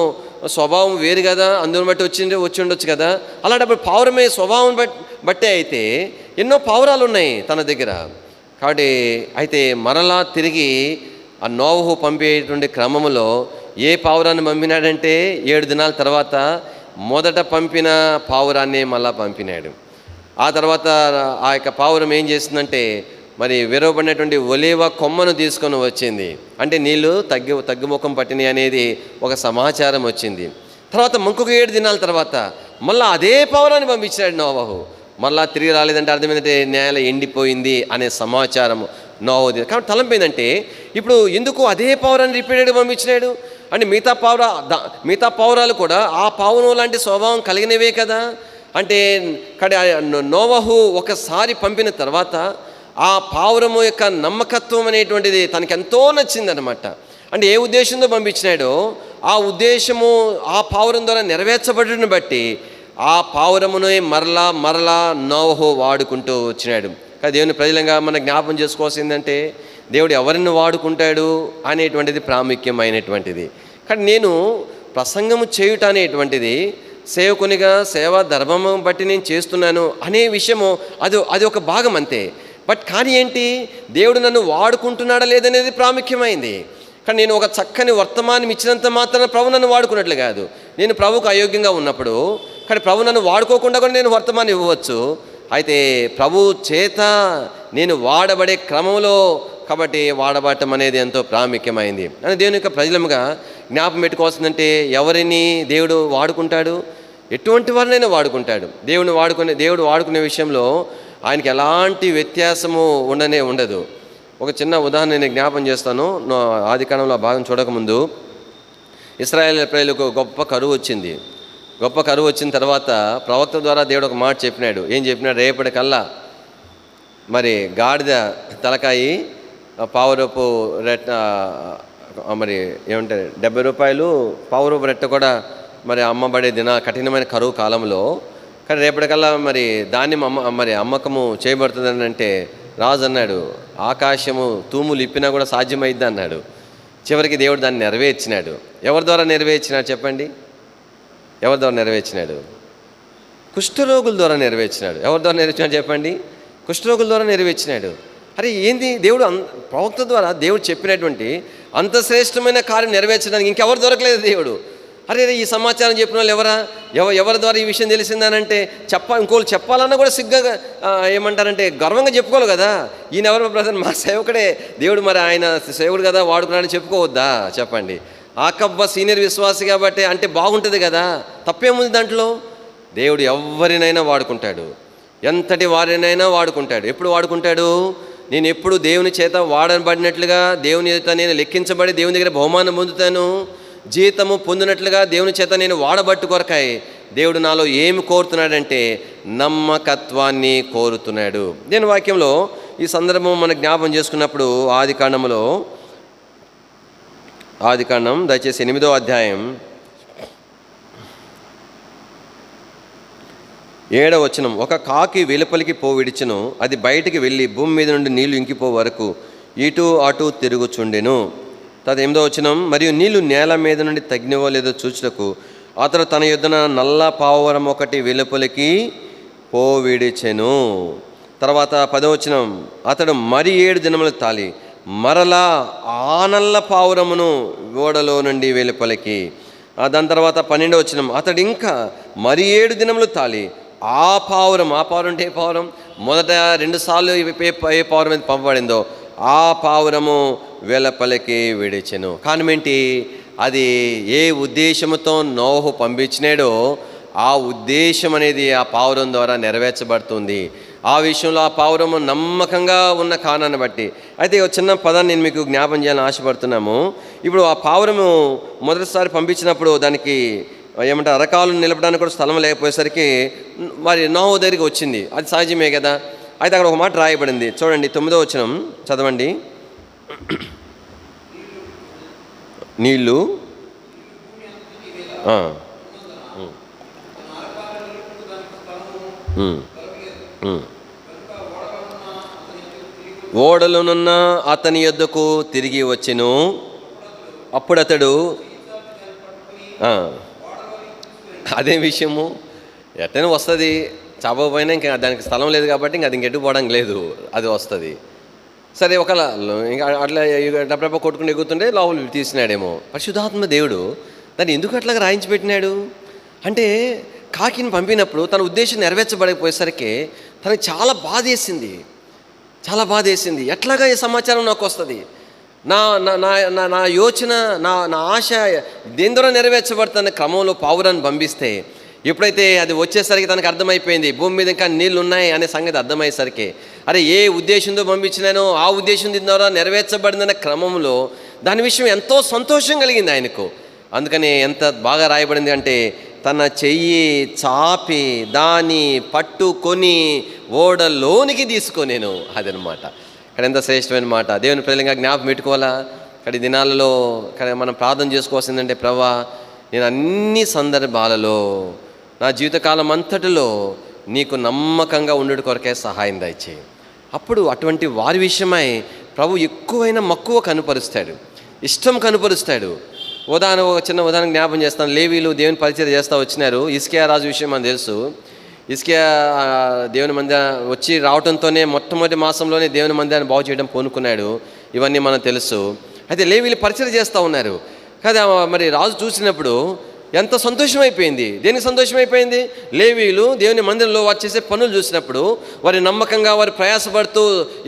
స్వభావం వేరు కదా, అందుని బట్టి వచ్చి ఉండొచ్చు కదా. అలాంటప్పుడు పావురమే స్వభావం బట్టే అయితే ఎన్నో పావురాలు ఉన్నాయి తన దగ్గర. కాబట్టి అయితే మరలా తిరిగి ఆ నోవహు పంపేటువంటి క్రమంలో ఏ పావురాన్ని పంపినాడంటే 7 దినాల తర్వాత మొదట పంపిన పావురాన్ని మళ్ళా పంపినాడు. ఆ తర్వాత ఆ యొక్క పావురం ఏం చేసిందంటే మరి విరవబడినటువంటి ఒలీవ కొమ్మను తీసుకొని వచ్చింది. అంటే నీళ్ళు తగ్గుముఖం పట్టినాయి అనేది ఒక సమాచారం వచ్చింది. తర్వాత ఇంకొక 7 దినాల తర్వాత మళ్ళీ అదే పావురాన్ని పంపించాడు నోవహు. మళ్ళా తిరిగి రాలేదంటే అర్థం ఏంటంటే నేల ఎండిపోయింది అనే సమాచారం నోవహుది. కాబట్టి తలంపేందంటే ఇప్పుడు ఎందుకు అదే పావురాన్ని రిపీటెడ్గా పంపించినాడు అంటే మిగతా పావురాలు కూడా ఆ పావురం లాంటి స్వభావం కలిగినవే కదా. అంటే నోవహు ఒకసారి పంపిన తర్వాత ఆ పావురము యొక్క నమ్మకత్వం అనేటువంటిది తనకి ఎంతో నచ్చిందనమాట. అంటే ఏ ఉద్దేశంతో పంపించినాడో ఆ ఉద్దేశము ఆ పావురం ద్వారా నెరవేర్చబడిన బట్టి ఆ పావురమును మరలా నోవహు వాడుకుంటూ వచ్చినాడు. కానీ దేవుని ప్రజలంగా మనం జ్ఞాపం చేసుకోవాల్సిందంటే దేవుడు ఎవరిని వాడుకుంటాడు అనేటువంటిది ప్రాముఖ్యమైనటువంటిది. కానీ నేను ప్రసంగము చేయుట అనేటువంటిది సేవకునిగా సేవా ధర్మము బట్టి నేను చేస్తున్నాను అనే విషయము అది ఒక భాగం అంతే. కానీ ఏంటి, దేవుడు నన్ను వాడుకుంటున్నాడా లేదనేది ప్రాముఖ్యమైంది. కానీ నేను ఒక చక్కని వర్తమానం ఇచ్చినంత మాత్రాన ప్రభు నన్ను వాడుకున్నట్లు కాదు. నేను ప్రభుకు అయోగ్యంగా ఉన్నప్పుడు కానీ ప్రభు నన్ను వాడుకోకుండా కూడా నేను వర్తమానం ఇవ్వవచ్చు. అయితే ప్రభు చేత నేను వాడబడే క్రమంలో కాబట్టి వాడబడటం అనేది ఎంతో ప్రాముఖ్యమైంది అని దేవుని యొక్క ప్రజలముగా జ్ఞాపం పెట్టుకోవాల్సిందంటే ఎవరిని దేవుడు వాడుకుంటాడు, ఎటువంటి వారినైనా వాడుకుంటాడు. దేవుడు వాడుకునే విషయంలో ఆయనకి ఎలాంటి వ్యత్యాసము ఉండదు. ఒక చిన్న ఉదాహరణ నేను జ్ఞాపం చేస్తాను. ఆదికాండంలో భాగం చూడకముందు ఇశ్రాయేల్ ప్రజలకు గొప్ప కరువు వచ్చింది. గొప్ప కరువు వచ్చిన తర్వాత ప్రవక్త ద్వారా దేవుడు ఒక మాట చెప్పినాడు. ఏం చెప్పినాడు, రేపటికల్లా మరి గాడిద తలకాయి పావురపు రెట్ట మరి ఏమంటారు 70 రూపాయలు పావురపు రెట్ట కూడా మరి అమ్మబడే కఠినమైన కరువు కాలంలో. కానీ రేపటికల్లా మరి ధాన్యం అమ్మకము చేయబడుతుందని అంటే రాజు అన్నాడు, ఆకాశము తూములు ఇప్పినా కూడా సాధ్యమైద్ది అన్నాడు. చివరికి దేవుడు దాన్ని నెరవేర్చినాడు. ఎవరి ద్వారా నెరవేర్చినాడు చెప్పండి? ఎవరి ద్వారా నెరవేర్చినాడు? కుష్ఠరోగుల ద్వారా నెరవేర్చినాడు. ఎవరి ద్వారా నెరవేర్చినాడు చెప్పండి? కుష్ఠరోగుల ద్వారా నెరవేర్చినాడు. అరే ఏంది దేవుడు ప్రవక్త ద్వారా దేవుడు చెప్పినటువంటి అంత శ్రేష్టమైన కార్యం నెరవేర్చడానికి ఇంకెవరు దొరకలేదు దేవుడు. అరే ఈ సమాచారం చెప్పిన వాళ్ళు ఎవరి ద్వారా ఈ విషయం తెలిసిందానంటే ఇంకోళ్ళు చెప్పాలన్నా కూడా సిగ్గా ఏమంటారంటే గర్వంగా చెప్పుకోవాలి కదా. ఈయన ఎవరు బ్రదర్, మా సేవకుడే దేవుడు, మరి ఆయన సేవకుడు కదా వాడుకున్నాడని చెప్పుకోవద్దా చెప్పండి. ఆకబ్బ సీనియర్ విశ్వాసి కాబట్టి అంటే బాగుంటుంది కదా, తప్పేముంది దాంట్లో. దేవుడు ఎవరినైనా వాడుకుంటాడు, ఎంతటి వారినైనా వాడుకుంటాడు. ఎప్పుడు వాడుకుంటాడు? నేను ఎప్పుడు దేవుని చేత వాడబడినట్లుగా, దేవుని చేత నేను లెక్కించబడి దేవుని దగ్గర బహుమానం పొందుతాను, జీతము పొందినట్లుగా దేవుని చేత నేను వాడబట్టు కొరకాయి. దేవుడు నాలో ఏమి కోరుతున్నాడంటే నమ్మకత్వాన్ని కోరుతున్నాడు. దేని వాక్యంలో ఈ సందర్భం మనం జ్ఞాపం చేసుకున్నప్పుడు ఆదికాండం దయచేసి 8వ అధ్యాయం 7వ వచనం. ఒక కాకి వెలుపలికి విడిచెను, అది బయటికి వెళ్ళి భూమి మీద నుండి నీళ్లు ఇంకిపో వరకు ఇటు అటు తిరుగుచుండెను. తర్వాత 8వ వచనం. మరియు నీళ్లు నేల మీద నుండి తగ్గినవో లేదో చూచుటకు అతడు తన యొద్దన నల్ల పావురం ఒకటి వెలుపలికి విడిచెను. తర్వాత 10వ వచనం. అతడు మరి 7 దినములు తాలి మరలా ఆ నల్ల పావురమును ఓడలో నుండి వెలుపలికి. దాని తర్వాత 12వ వచనం. అతడు ఇంకా మరి 7 దినములు తాలి ఆ పావురం అంటే ఏ పావురం? మొదట 2 సార్లు ఏ పావురం మీద పంపబడిందో ఆ పావురము వెలుపలికి విడిచెను. కారణమేంటి? అది ఏ ఉద్దేశంతో నోహు పంపించినాడో ఆ ఉద్దేశం అనేది ఆ పావురం ద్వారా నెరవేర్చబడుతుంది. ఆ విషయంలో ఆ పావురము నమ్మకంగా ఉన్న కారణాన్ని బట్టి. అయితే ఒక చిన్న పదాన్ని నేను మీకు జ్ఞాపం చేయాలని ఆశపడుతున్నాము. ఇప్పుడు ఆ పావురము మొదటిసారి పంపించినప్పుడు దానికి ఏమంటారు, అరకాలు నిలపడానికి కూడా స్థలం లేకపోయేసరికి మరి నోహు దగ్గరికి వచ్చింది. అది సహజమే కదా. అయితే అక్కడ ఒక మాట రాయబడింది చూడండి, 9వ వచనం చదవండి. నీళ్ళు ఓడలోనున్న అతని యొద్దకు తిరిగి వచ్చెను. అప్పుడు అతడు అదే విషయము ఎట్టైనా వస్తుంది, చాపకపోయినా ఇంకా దానికి స్థలం లేదు కాబట్టి ఇంకా అది ఇంకెటు పోవడం లేదు, అది వస్తుంది. సరే ఒకవేళ ఇంకా అట్లా డబ్బ కొట్టుకుని ఎగుతుంటే లోపల తీసినాడేమో. పరిశుద్ధాత్మ దేవుడు దాన్ని ఎందుకు అట్లాగా రాయించి పెట్టినాడు అంటే, కాకిని పంపినప్పుడు తన ఉద్దేశం నెరవేర్చబడకపోయేసరికి తనకి చాలా బాధేసింది. ఎట్లాగా ఈ సమాచారం నాకు వస్తుంది, నా యోచన, నా ఆశ దేని ద్వారా నెరవేర్చబడుతున్న క్రమంలో పావురాన్ని పంపిస్తే ఎప్పుడైతే అది వచ్చేసరికి తనకు అర్థమైపోయింది భూమి మీద ఇంకా నీళ్ళు ఉన్నాయి అనే సంగతి అర్థమయ్యేసరికి, అరే ఏ ఉద్దేశంతో పంపించినానో ఆ ఉద్దేశం ద్వారా నెరవేర్చబడిందన్న క్రమంలో దాని విషయం ఎంతో సంతోషం కలిగింది ఆయనకు. అందుకని ఎంత బాగా రాయబడింది అంటే, తన చెయ్యి చాపి దాన్ని పట్టుకొని ఓడలోనికి తీసుకొనేను. అదనమాట ఇక్కడ ఎంత శ్రేష్టమైన మాట. దేవుని ప్రజలంగా జ్ఞాపకం పెట్టుకోవాలా. ఇక్కడ దినాలలో మనం ప్రార్థన చేసుకోవాల్సిందంటే, ప్రభువా నేను అన్ని సందర్భాలలో నా జీవితకాలం అంతటిలో నీకు నమ్మకంగా ఉండుట కొరకే సహాయం దయచేయి. అప్పుడు అటువంటి వారి విషయమై ప్రభు ఎక్కువైన మక్కువ కనుపరుస్తాడు, ఇష్టం కనుపరుస్తాడు. ఒక చిన్న ఉదాహరణ జ్ఞాపం చేస్తాను. లేవీలు దేవుని పరిచయం చేస్తూ వచ్చినారు. హిజ్కియా రాజు విషయం మనకు తెలుసు. హిజ్కియా దేవుని మందిరం వచ్చి రావడంతోనే మొట్టమొదటి మాసంలోనే దేవుని మందిరాన్ని బాగు చేయడం పూనుకున్నాడు. ఇవన్నీ మనకు తెలుసు. అయితే లేవీలు పరిచయం చేస్తూ ఉన్నారు కదా. మరి రాజు చూసినప్పుడు ఎంత సంతోషమైపోయింది. దేనికి సంతోషమైపోయింది? లేవీలు దేవుని మందిరంలో వారు చేసే పనులు చూసినప్పుడు వారి నమ్మకంగా వారు ప్రయాసపడుతూ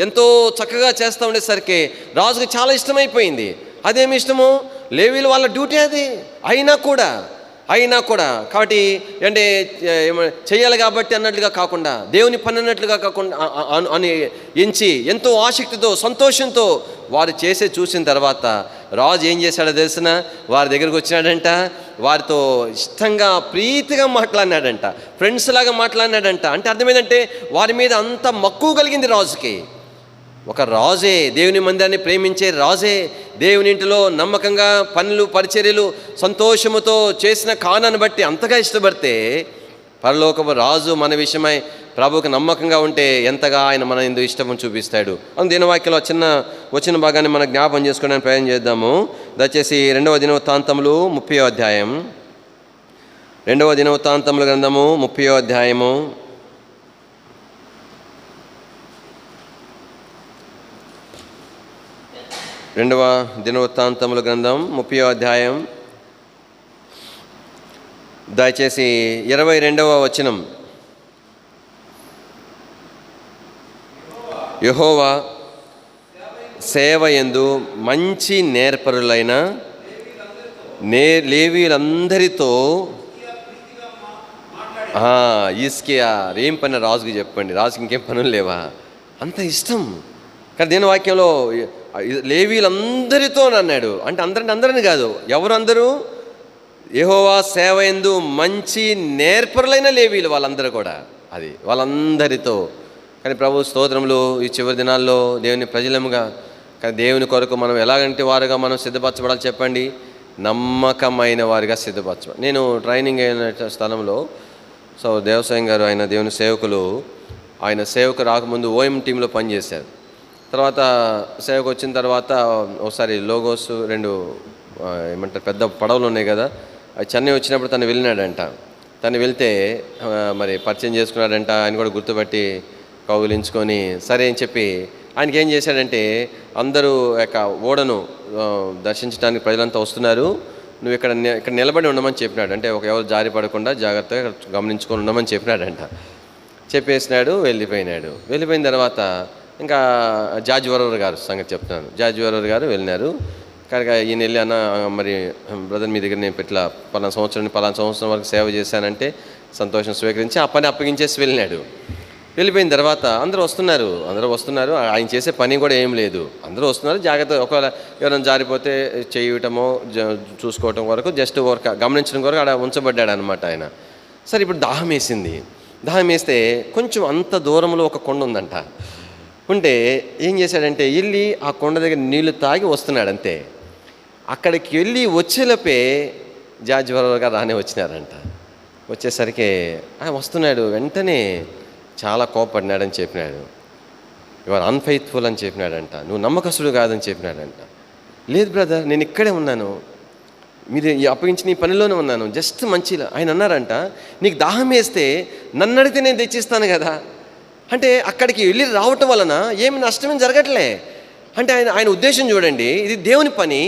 ఎంతో చక్కగా చేస్తూ ఉండేసరికి రాజుకి చాలా ఇష్టమైపోయింది. అదేమి ఇష్టము? లేవీలు వాళ్ళ డ్యూటీ అది. అయినా కూడా కాబట్టి అంటే చేయాలి కాబట్టి అన్నట్లుగా కాకుండా, దేవుని పని అన్నట్లుగా కాకుండా అని ఎంచి ఎంతో ఆసక్తితో సంతోషంతో వారు చూసిన తర్వాత రాజు ఏం చేశాడో తెలిసిన, వారి దగ్గరికి వచ్చినాడంట, వారితో ఇష్టంగా ప్రీతిగా మాట్లాడినాడంట, ఫ్రెండ్స్ లాగా మాట్లాడినాడంట. అంటే అర్థం ఏంటంటే వారి మీద అంత మక్కువ కలిగింది రాజుకి. ఒక రాజే, దేవుని మందిరాన్ని ప్రేమించే రాజే, దేవుని ఇంటిలో నమ్మకంగా పనులు పరిచర్యలు సంతోషముతో చేసిన కారణాన్ని బట్టి అంతగా ఇష్టపడితే, పరలోకపు రాజు మన విషయమై ప్రభువుకి నమ్మకంగా ఉంటే ఎంతగా ఆయన మన ఎందుకు ఇష్టం చూపిస్తాడు. అందుకు వాక్యంలో వచ్చిన భాగాన్ని మనం జ్ఞాపం చేసుకోవడానికి ప్రయత్నం చేద్దాము. దయచేసి 2వ దినవృత్తాంతములు 30వ అధ్యాయం, 2వ దినవృత్తాంతముల గ్రంథము 30వ అధ్యాయము రెండవ దినవృత్తాంతముల గ్రంథం 30వ అధ్యాయం దయచేసి 22వ వచనం. యెహోవా సేవ యందు మంచి నేర్పరులైన లేవీయులందరితో ఇస్కియా ఏం పని రాజుకి చెప్పండి, రాజుకి ఇంకేం పనులు లేవా, అంత ఇష్టం. కానీ దేని వాక్యంలో లేవీయులందరితో అన్నాడు. అంటే అందరిని కాదు, ఎవరందరూ? యెహోవా సేవ యందు మంచి నేర్పరులైన లేవీయులు, వాళ్ళందరూ కూడా, అది వాళ్ళందరితో. కానీ ప్రభు స్తోత్రములు, ఈ చివరి దినాల్లో దేవుని ప్రజలముగా, కానీ దేవుని కొరకు మనం ఎలాగంటి వారుగా మనం సిద్ధపరచబడాలి చెప్పండి? నమ్మకమైన వారిగా సిద్ధపరచబడాలి. నేను ట్రైనింగ్ అయిన స్థలంలో దేవసాయం గారు, ఆయన దేవుని సేవకులు, ఆయన సేవకు రాకముందు ఓఎం టీంలో పనిచేశారు. తర్వాత సేవకు వచ్చిన తర్వాత ఒకసారి లోగోస్ 2 ఏమంటారు పెద్ద పడవలు ఉన్నాయి కదా, అది చెన్నై వచ్చినప్పుడు తను వెళ్ళినాడంట. తను వెళ్తే మరి పరిచయం చేసుకున్నాడంట. ఆయన కూడా గుర్తుపట్టి కౌగిలించుకొని సరే అని చెప్పి ఆయనకి ఏం చేశాడంటే, అందరూ యొక్క ఓడను దర్శించడానికి ప్రజలంతా వస్తున్నారు, నువ్వు ఇక్కడ నిలబడి ఉండమని చెప్పినాడు. అంటే ఎవరు జారి పడకుండా జాగ్రత్తగా గమనించుకొని ఉండమని చెప్పినాడంట. చెప్పేసినాడు, వెళ్ళిపోయిన తర్వాత ఇంకా జార్జ్ వరవర్ గారు సంగతి చెప్తున్నాను. జార్జ్ వరవర్ గారు వెళ్ళినారు. కనుక ఈయన వెళ్ళి, అన్న మరి బ్రదర్ మీ దగ్గర నేను ఇట్లా పలానా సంవత్సరం వరకు సేవ చేశానంటే సంతోషం స్వీకరించి ఆ పని అప్పగించేసి వెళ్ళిపోయిన తర్వాత అందరూ వస్తున్నారు. ఆయన చేసే పని కూడా ఏం లేదు. అందరూ వస్తున్నారు, జాగ్రత్త, ఒకవేళ ఎవరైనా జారిపోతే చేయటమో చూసుకోవటం వరకు, జస్ట్ గమనించడం వరకు ఆడ ఉంచబడ్డాడు అనమాట ఆయన. సరే, ఇప్పుడు దాహం వేస్తే కొంచెం అంత దూరంలో ఒక కొండ ఉందంట. ఉంటే ఏం చేశాడంటే, వెళ్ళి ఆ కొండ దగ్గర నీళ్లు తాగి వస్తున్నాడు అంతే. అక్కడికి వెళ్ళి వచ్చేలోపే జార్జ్ వరవర్ గారు రానే వచ్చినారంట. వచ్చేసరికి వస్తున్నాడు, వెంటనే చాలా కోపపడినాడని చెప్పినాడు. యువర్ అన్ఫెయిత్ఫుల్ అని చెప్పినాడంట. నువ్వు నమ్మకస్తుడు కాదని చెప్పినాడంట. లేదు బ్రదర్, నేను ఇక్కడే ఉన్నాను, మీరు అప్పగించి నీ పనిలోనే ఉన్నాను, జస్ట్ మంచిగా. ఆయన అన్నారంట, నీకు దాహం వేస్తే నన్ను అడిగితే నేను తెచ్చిస్తాను కదా. అంటే అక్కడికి వెళ్ళి రావటం వలన ఏమి నష్టమేం జరగట్లే. అంటే ఆయన ఉద్దేశం చూడండి, ఇది దేవుని పని.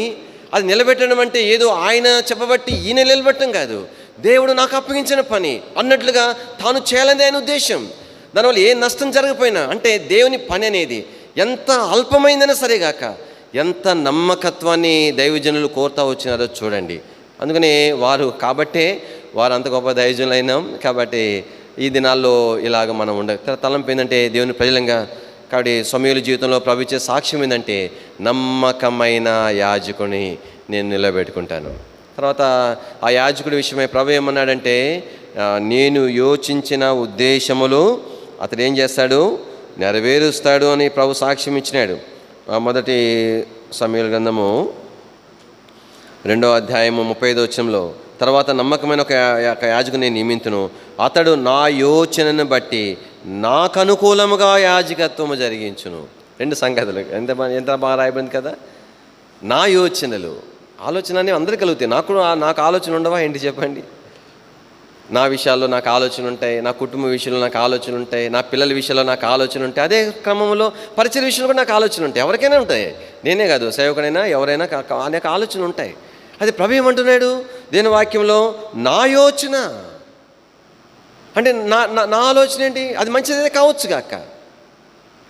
అది నిలబెట్టడం అంటే ఏదో ఆయన చెప్పబట్టి ఈయన నిలబెట్టడం కాదు, దేవుడు నాకు అప్పగించిన పని అన్నట్లుగా తాను చేయాలని ఆయన ఉద్దేశం. దానివల్ల ఏ నష్టం జరగకపోయినా, అంటే దేవుని పని అనేది ఎంత అల్పమైందైనా సరేగాక ఎంత నమ్మకత్వాన్ని దైవజనులు కోరుతా వచ్చినారో చూడండి. అందుకని వారు అంత గొప్ప దైవజనులు అయినాం కాబట్టి ఈ దినాల్లో ఇలాగ మనం తలంపు ఏంటంటే దేవుని ప్రజలంగా. కాబట్టి సమూయేలు జీవితంలో ప్రభు ఇచ్చే సాక్ష్యం ఏంటంటే, నమ్మకమైన యాజకుని నేను నిలబెట్టుకుంటాను. తర్వాత ఆ యాజకుడి విషయమై ప్రభు ఏమన్నాడంటే, నేను యోచించిన ఉద్దేశములు అతడు ఏం చేస్తాడు, నెరవేరుస్తాడు అని ప్రభు సాక్ష్యం ఇచ్చినాడు. మొదటి సమూయేలు గ్రంథము 2వ అధ్యాయము 35వ వచనంలో, తర్వాత నమ్మకమైన ఒక యాజకుని నేను నియమింతును, అతడు నా యోచనను బట్టి నాకు అనుకూలముగా యాజకత్వము జరిగించును. 2 సంగతులు ఎంత బాగా రాయబడింది కదా. నా యోచనలు, ఆలోచన అనేవి అందరికీ కలుగుతాయి. నాకు ఆలోచన ఉండవా ఏంటి చెప్పండి? నా విషయాల్లో నాకు ఆలోచన ఉంటాయి, నా కుటుంబ విషయంలో నాకు ఆలోచన ఉంటాయి, నా పిల్లల విషయంలో నాకు ఆలోచన ఉంటాయి, అదే క్రమంలో పరిచయ విషయంలో కూడా నాకు ఆలోచన ఉంటాయి. ఎవరికైనా ఉంటాయి, నేనే కాదు, సేవకుడైనా ఎవరైనా అనేక ఆలోచన ఉంటాయి. అది ప్రభు ఏమంటున్నాడు దేని వాక్యంలో, నా యోచన అంటే నా ఆలోచన ఏంటి, అది మంచిదే కావచ్చు కాక,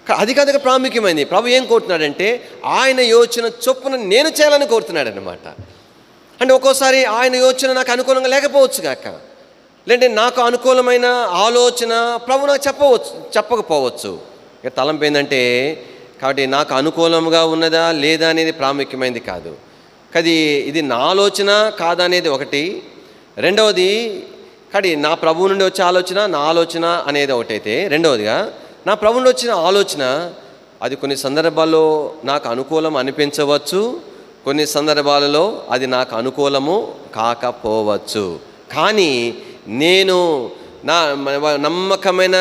అది కాదుగా ప్రాముఖ్యమైనది. ప్రభు ఏం కోరుతున్నాడంటే, ఆయన యోచన చొప్పున నేను చేయాలని కోరుతున్నాడు అన్నమాట. అంటే ఒక్కోసారి ఆయన యోచన నాకు అనుకూలంగా లేకపోవచ్చు కాక, లేదంటే నాకు అనుకూలమైన ఆలోచన ప్రభు నాకు చెప్పకపోవచ్చు. ఇక తలంపు ఏంటంటే, కాబట్టి నాకు అనుకూలంగా ఉన్నదా లేదా అనేది ప్రాముఖ్యమైనది కాదు. ఇది నా ఆలోచన కాదా అనేది ఒకటి. రెండవది, కాబట్టి నా ప్రభువు నుండి వచ్చే ఆలోచన నా ఆలోచన అనేది ఒకటైతే, రెండవదిగా నా ప్రభు నుండి వచ్చిన ఆలోచన అది కొన్ని సందర్భాల్లో నాకు అనుకూలం అనిపించవచ్చు, కొన్ని సందర్భాలలో అది నాకు అనుకూలము కాకపోవచ్చు. కానీ నేను నా నమ్మకమైన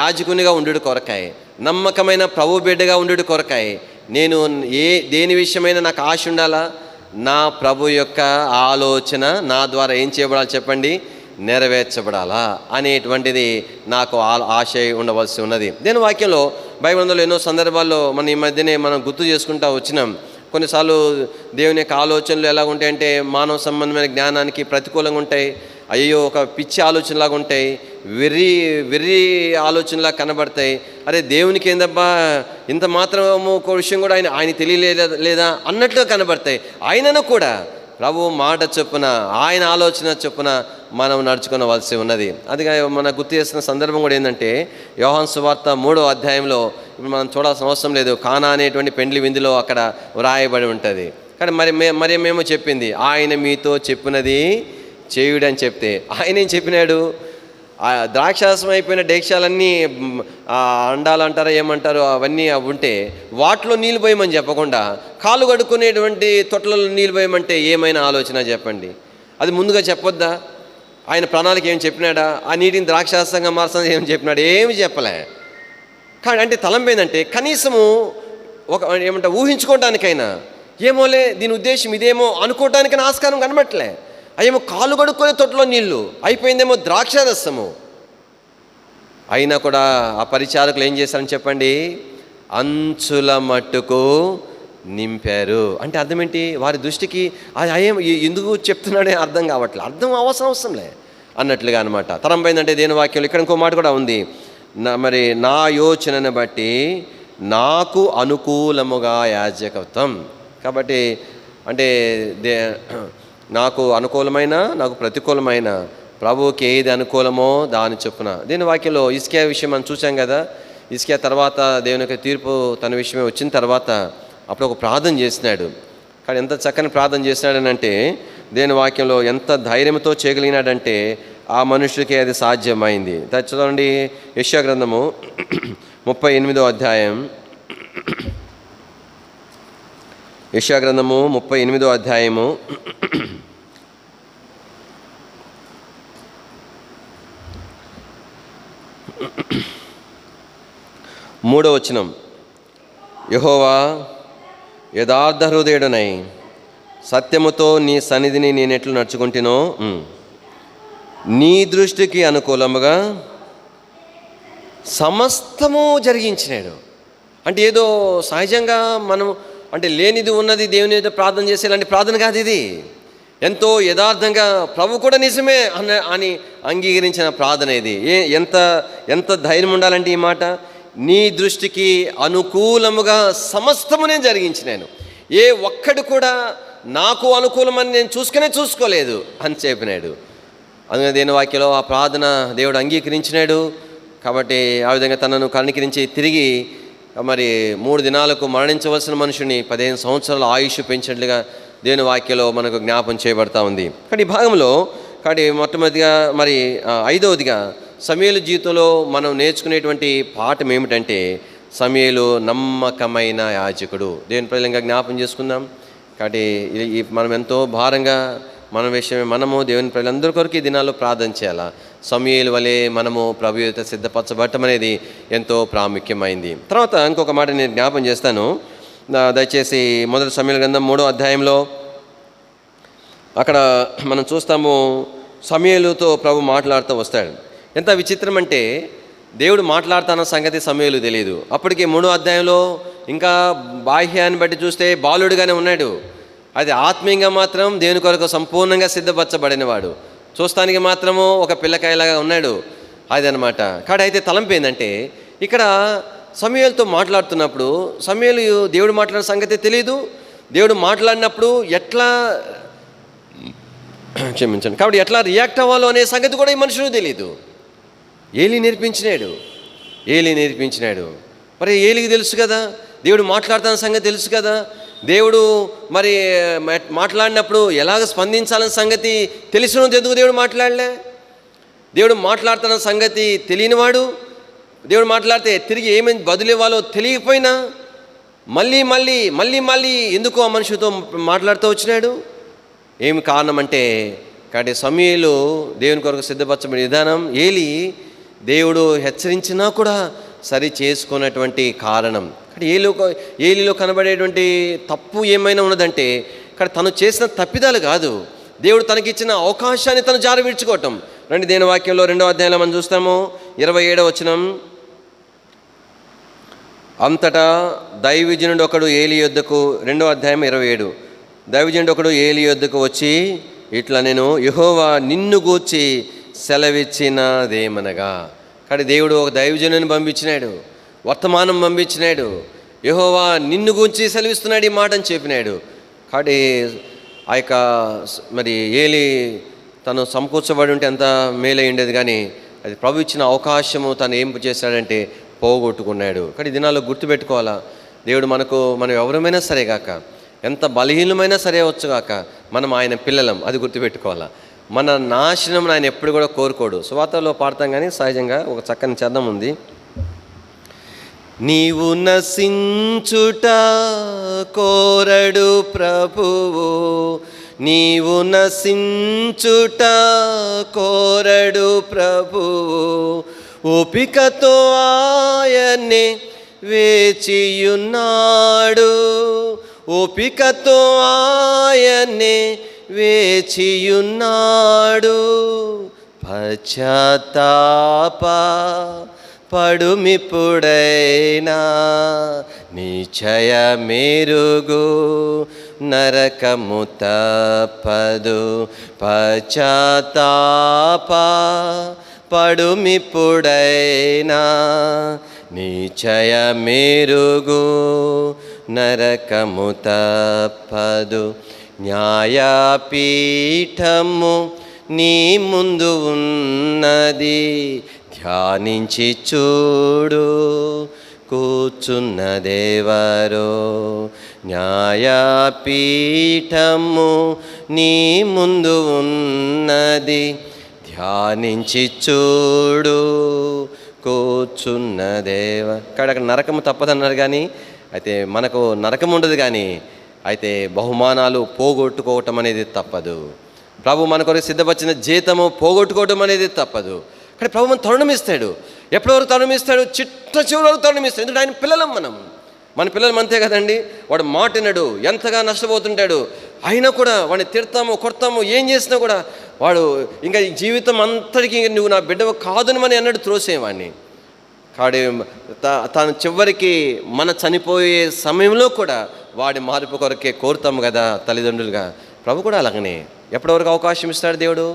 యాజకునిగా ఉండుడు కొరకాయి, నమ్మకమైన ప్రభు బిడ్డగా ఉండుడు కొరకాయి నేను దేని విషయమైనా నాకు ఆశ ఉండాలా, నా ప్రభు యొక్క ఆలోచన నా ద్వారా ఏం చేయబడాలి చెప్పండి, నెరవేర్చబడాలా అనేటువంటిది నాకు ఆశ ఉండవలసి ఉన్నది. దేని వాక్యంలో బైబిల్ గ్రంథంలో ఎన్నో సందర్భాల్లో ఈ మధ్యనే మనం గుర్తు చేసుకుంటూ వచ్చినాం. కొన్నిసార్లు దేవుని యొక్క ఆలోచనలు ఎలా ఉంటాయంటే మానవ సంబంధమైన జ్ఞానానికి ప్రతికూలంగా ఉంటాయి. అయ్యో ఒక పిచ్చి ఆలోచనలాగా ఉంటాయి, వెర్రి ఆలోచనలా కనబడతాయి. అరే దేవునికి ఏందబ్బా ఇంత మాత్రము ఒక విషయం కూడా ఆయన తెలియలేదా అన్నట్లు కనబడతాయి. ఆయనను కూడా ప్రభు మాట చొప్పున, ఆయన ఆలోచన చొప్పున మనం నడుచుకోవలసి ఉన్నది. అది మన గుర్తు చేసిన సందర్భం కూడా ఏంటంటే యోహాను సువార్త 3వ అధ్యాయంలో ఇప్పుడు మనం చూడాల్సిన అవసరం లేదు, కానా అనేటువంటి పెండ్లి విందులో అక్కడ వ్రాయబడి ఉంటుంది. కానీ మరి మేము చెప్పింది ఆయన మీతో చెప్పినది చేయుడని చెప్తే ఆయన ఏం చెప్పినాడు? ద్రాక్షారసం అయిపోయిన డేక్షాలన్నీ అండాలు అంటారా ఏమంటారు అవన్నీ ఉంటే వాటిలో నీళ్ళు పోయమని చెప్పకుండా కాలు కడుక్కునేటువంటి తొట్లలో నీళ్ళు పోయమంటే ఏమైనా ఆలోచన చెప్పండి? అది ముందుగా చెప్పొద్దా? ఆయన ప్రణాళిక ఏం చెప్పినాడా? ఆ నీటిని ద్రాక్షారసంగా మార్చడం ఏం చెప్పినాడు? ఏమి చెప్పలే. కానీ అంటే తలంపేందంటే కనీసము ఏమంటారు ఊహించుకోవడానికైనా ఏమోలే దీని ఉద్దేశం ఇదేమో అనుకోవడానికైనా ఆస్కారం కనబట్టలే. అయ్యేమో కాలు కడుక్కునే తొట్టులో నీళ్ళు అయిపోయిందేమో ద్రాక్షారసము. అయినా కూడా ఆ పరిచారకులు ఏం చేశారని చెప్పండి? అంచుల మట్టుకు నింపారు. అంటే అర్థం ఏంటి? వారి దృష్టికి ఎందుకు చెప్తున్నాడే అర్థం కావట్లే, అర్థం అవసరంలే అన్నట్లుగా అనమాట. తరంపైందంటే దేని వాక్యంలో ఇక్కడ ఇంకో మాట కూడా ఉంది, మరి నా యోచనను బట్టి నాకు అనుకూలముగా యాజకత్వం. కాబట్టి అంటే నాకు అనుకూలమైన నాకు ప్రతికూలమైన ప్రభువుకి ఏది అనుకూలమో దాని చొప్పున. దీని వాక్యంలో ఇస్కియా విషయం మనం చూసాం కదా. ఇస్కియా తర్వాత దేవుని యొక్క తీర్పు తన విషయమే వచ్చిన తర్వాత అప్పుడు ఒక ప్రార్థన చేసినాడు. కానీ ఎంత చక్కని ప్రార్థన చేసినాడనంటే దేని వాక్యంలో ఎంత ధైర్యంతో చేయగలిగినాడంటే ఆ మనుషుడికి అది సాధ్యమైంది. చూడండి యెషయా గ్రంథము 38వ అధ్యాయం. యెషయా గ్రంథము 38వ అధ్యాయము 3వ వచనం. యెహోవా యథార్థ హృదయుడనై సత్యముతో నీ సన్నిధిని నేనెట్లు నడుచుకుంటునో నీ దృష్టికి అనుకూలముగా సమస్తము జరిగించినాడు. అంటే ఏదో సహజంగా మనం అంటే లేనిది ఉన్నది దేవుని మీద ప్రార్థన చేసే ఇలాంటి ప్రార్థన కాదు ఇది. ఎంతో యథార్థంగా ప్రభు కూడా నిజమే అని అంగీకరించిన ప్రార్థన ఇది. ఎంత ధైర్యం ఉండాలంటే ఈ మాట, నీ దృష్టికి అనుకూలముగా సమస్తము నేను జరిగించినాను, ఏ ఒక్కడు కూడా నాకు అనుకూలమని నేను చూసుకోలేదు అని చెప్పినాడు. అందుకని దేని వాక్యలో ఆ ప్రార్థన దేవుడు అంగీకరించినాడు. కాబట్టి ఆ విధంగా తనను కనికరించి తిరిగి మరి 3 దినాలకు మరణించవలసిన మనుషుని 15 సంవత్సరాల ఆయుష్ పెంచినట్లుగా దేవుని వాక్యలో మనకు జ్ఞాపం చేయబడతా ఉంది. కానీ ఈ భాగంలో మొట్టమొదటిగా మరి 5వదిగా సమూయేలు జీవితంలో మనం నేర్చుకునేటువంటి పాఠం ఏమిటంటే సమూయేలు నమ్మకమైన యాజకుడు. దేవుని ప్రజలంగా జ్ఞాపం చేసుకుందాం. కాబట్టి మనం ఎంతో భారంగా మనము దేవుని ప్రజలందరి కొరకు ఈ దినాల్లో ప్రార్థన చేయాలా. సమూయేలు వలె మనము ప్రభు యొక్క సిద్ధపరచబడటం అనేది ఎంతో ప్రాముఖ్యమైంది. తర్వాత ఇంకొక మాట నేను జ్ఞాపం చేస్తాను. దయచేసి 1 సమూయేలు గ్రంథం 3వ అధ్యాయంలో అక్కడ మనం చూస్తాము సమూయేలుతో ప్రభు మాట్లాడుతూ వస్తాడు. ఎంత విచిత్రం అంటే దేవుడు మాట్లాడుతున్న సంగతి సమూయేలు తెలియదు. అప్పటికి 3వ అధ్యాయంలో ఇంకా బాహ్యాన్ని బట్టి చూస్తే బాలుడుగానే ఉన్నాడు. అది ఆత్మీయంగా మాత్రం దేవుని కొరకు సంపూర్ణంగా సిద్ధపరచబడినవాడు. చూస్తానికి మాత్రము ఒక పిల్లకాయలాగా ఉన్నాడు. అదనమాట. కాబట్టి అయితే తలంపు ఏంటంటే ఇక్కడ సమూయేలుతో మాట్లాడుతున్నప్పుడు సమూయేలు దేవుడు మాట్లాడిన సంగతి తెలియదు. దేవుడు మాట్లాడినప్పుడు ఎట్లా క్షమించండి కాబట్టి ఎట్లా రియాక్ట్ అవ్వాలో అనే సంగతి కూడా ఈ మనుషులకు తెలియదు. ఏలీ నేర్పించినాడు. మరి ఏలికి తెలుసు కదా దేవుడు మాట్లాడుతున్న సంగతి తెలుసు కదా. దేవుడు మరి మాట్లాడినప్పుడు ఎలాగ స్పందించాలన్న సంగతి తెలిసినందుకు ఎందుకు దేవుడు మాట్లాడలే? దేవుడు మాట్లాడుతున్న సంగతి తెలియనివాడు దేవుడు మాట్లాడితే తిరిగి ఏమేమి బదులివ్వాలో తెలియకపోయినా మళ్ళీ ఎందుకు ఆ మనుషులతో మాట్లాడుతూ వచ్చినాడు? ఏమి కారణం అంటే కాబట్టి సమూయేలు దేవుని కొరకు సిద్ధపరచబడిన విధానం ఏలీ దేవుడు హెచ్చరించినా కూడా సరి చేసుకున్నటువంటి కారణం. కానీ ఏలీలో కనబడేటువంటి తప్పు ఏమైనా ఉన్నదంటే ఇక్కడ తను చేసిన తప్పిదాలు కాదు, దేవుడు తనకిచ్చిన అవకాశాన్ని తను జారి విడుచుకోవటం. రండి దేని వాక్యంలో 2వ అధ్యాయంలో మనం చూస్తాము 27వ వచనం. అంతటా దైవజనుడు ఒకడు ఏలి యొద్దకు, 2వ అధ్యాయం 27, దైవజనుడు ఒకడు ఏలి యొద్దకు వచ్చి ఇట్లా, నేను యెహోవా నిన్ను గూర్చి సెలవిచ్చినదేమనగా. కానీ దేవుడు ఒక దైవజనుని పంపించినాడు, వర్తమానం పంపించినాడు, యెహోవా నిన్ను గూర్చి సెలవిస్తున్నాడు ఈ మాట అని చెప్పినాడు. కాబట్టి ఆ యొక్క మరి ఏలి తను సమకూర్చబడి ఉంటే ఎంత మేలై ఉండేది, కానీ అది ప్రభు ఇచ్చిన అవకాశము తను ఏం చేశాడంటే పోగొట్టుకున్నాడు. కానీ ఈ దినాల్లో గుర్తుపెట్టుకోవాలా, దేవుడు మనం ఎవరమైనా సరే కాక, ఎంత బలహీనమైనా సరే వచ్చుగాక, మనం ఆయన పిల్లలం, అది గుర్తుపెట్టుకోవాలా. మన నాశనం ఆయన ఎప్పుడు కూడా కోరుకోడు. సువార్తలో పాడతాం, కానీ సహజంగా ఒక చక్కని చందం ఉంది. నీవు నశించుట కోరడు ప్రభువు, నీవు నశించుట కోరడు ప్రభువు, ఓపికతో ఆయనే వేచియున్నాడు, ఓపికతో ఆయనే వేచియున్నాడు. పశ్చాత్తాప పడుమిప్పుడైనా నిశ్చయ మెరుగు నరకము తప్పదు. పశ్చాత్తాప పడుమిప్పుడైనా నిశ్చయ మెరుగు నరకము తప్పదు. న్యాయపీఠము నీ ముందు ఉన్నది, ధ్యానించి చూడు కూర్చున్నదేవరో. న్యాయపీఠము నీ ముందు ఉన్నది, ధ్యానించి చూడు కూర్చున్నదేవ. అక్కడ నరకము తప్పదన్నారు, కానీ అయితే మనకు నరకం ఉండదు, కానీ అయితే బహుమానాలు పోగొట్టుకోవటం అనేది తప్పదు. ప్రభు మన కొరకు సిద్ధపరిచిన జీతము పోగొట్టుకోవటం అనేది తప్పదు. కానీ ప్రభు మన తరుణమిస్తాడు. ఎప్పటివరకు తరుణమిస్తాడు? చిట్ట చివరి వరకు తరుణమిస్తాడు. ఎందుకంటే ఆయన పిల్లలం మనం. మన పిల్లలు అంతే కదండి. వాడు మాటినడు, ఎంతగా నష్టపోతుంటాడు, అయినా కూడా వాడిని తిడతాము, కొడతాము, ఏం చేసినా కూడా వాడు ఇంకా ఈ జీవితం అంతటికి నువ్వు నా బిడ్డవు కాదని మనం అన్నట్టు త్రోసేవాడిని. కాడి తాను చివరికి మన చనిపోయే సమయంలో కూడా వాడి మార్పు కొరకే కోరుతాము కదా తల్లిదండ్రులుగా. ప్రభు కూడా అలాగనే ఎప్పటివరకు అవకాశం ఇస్తాడు దేవుడు?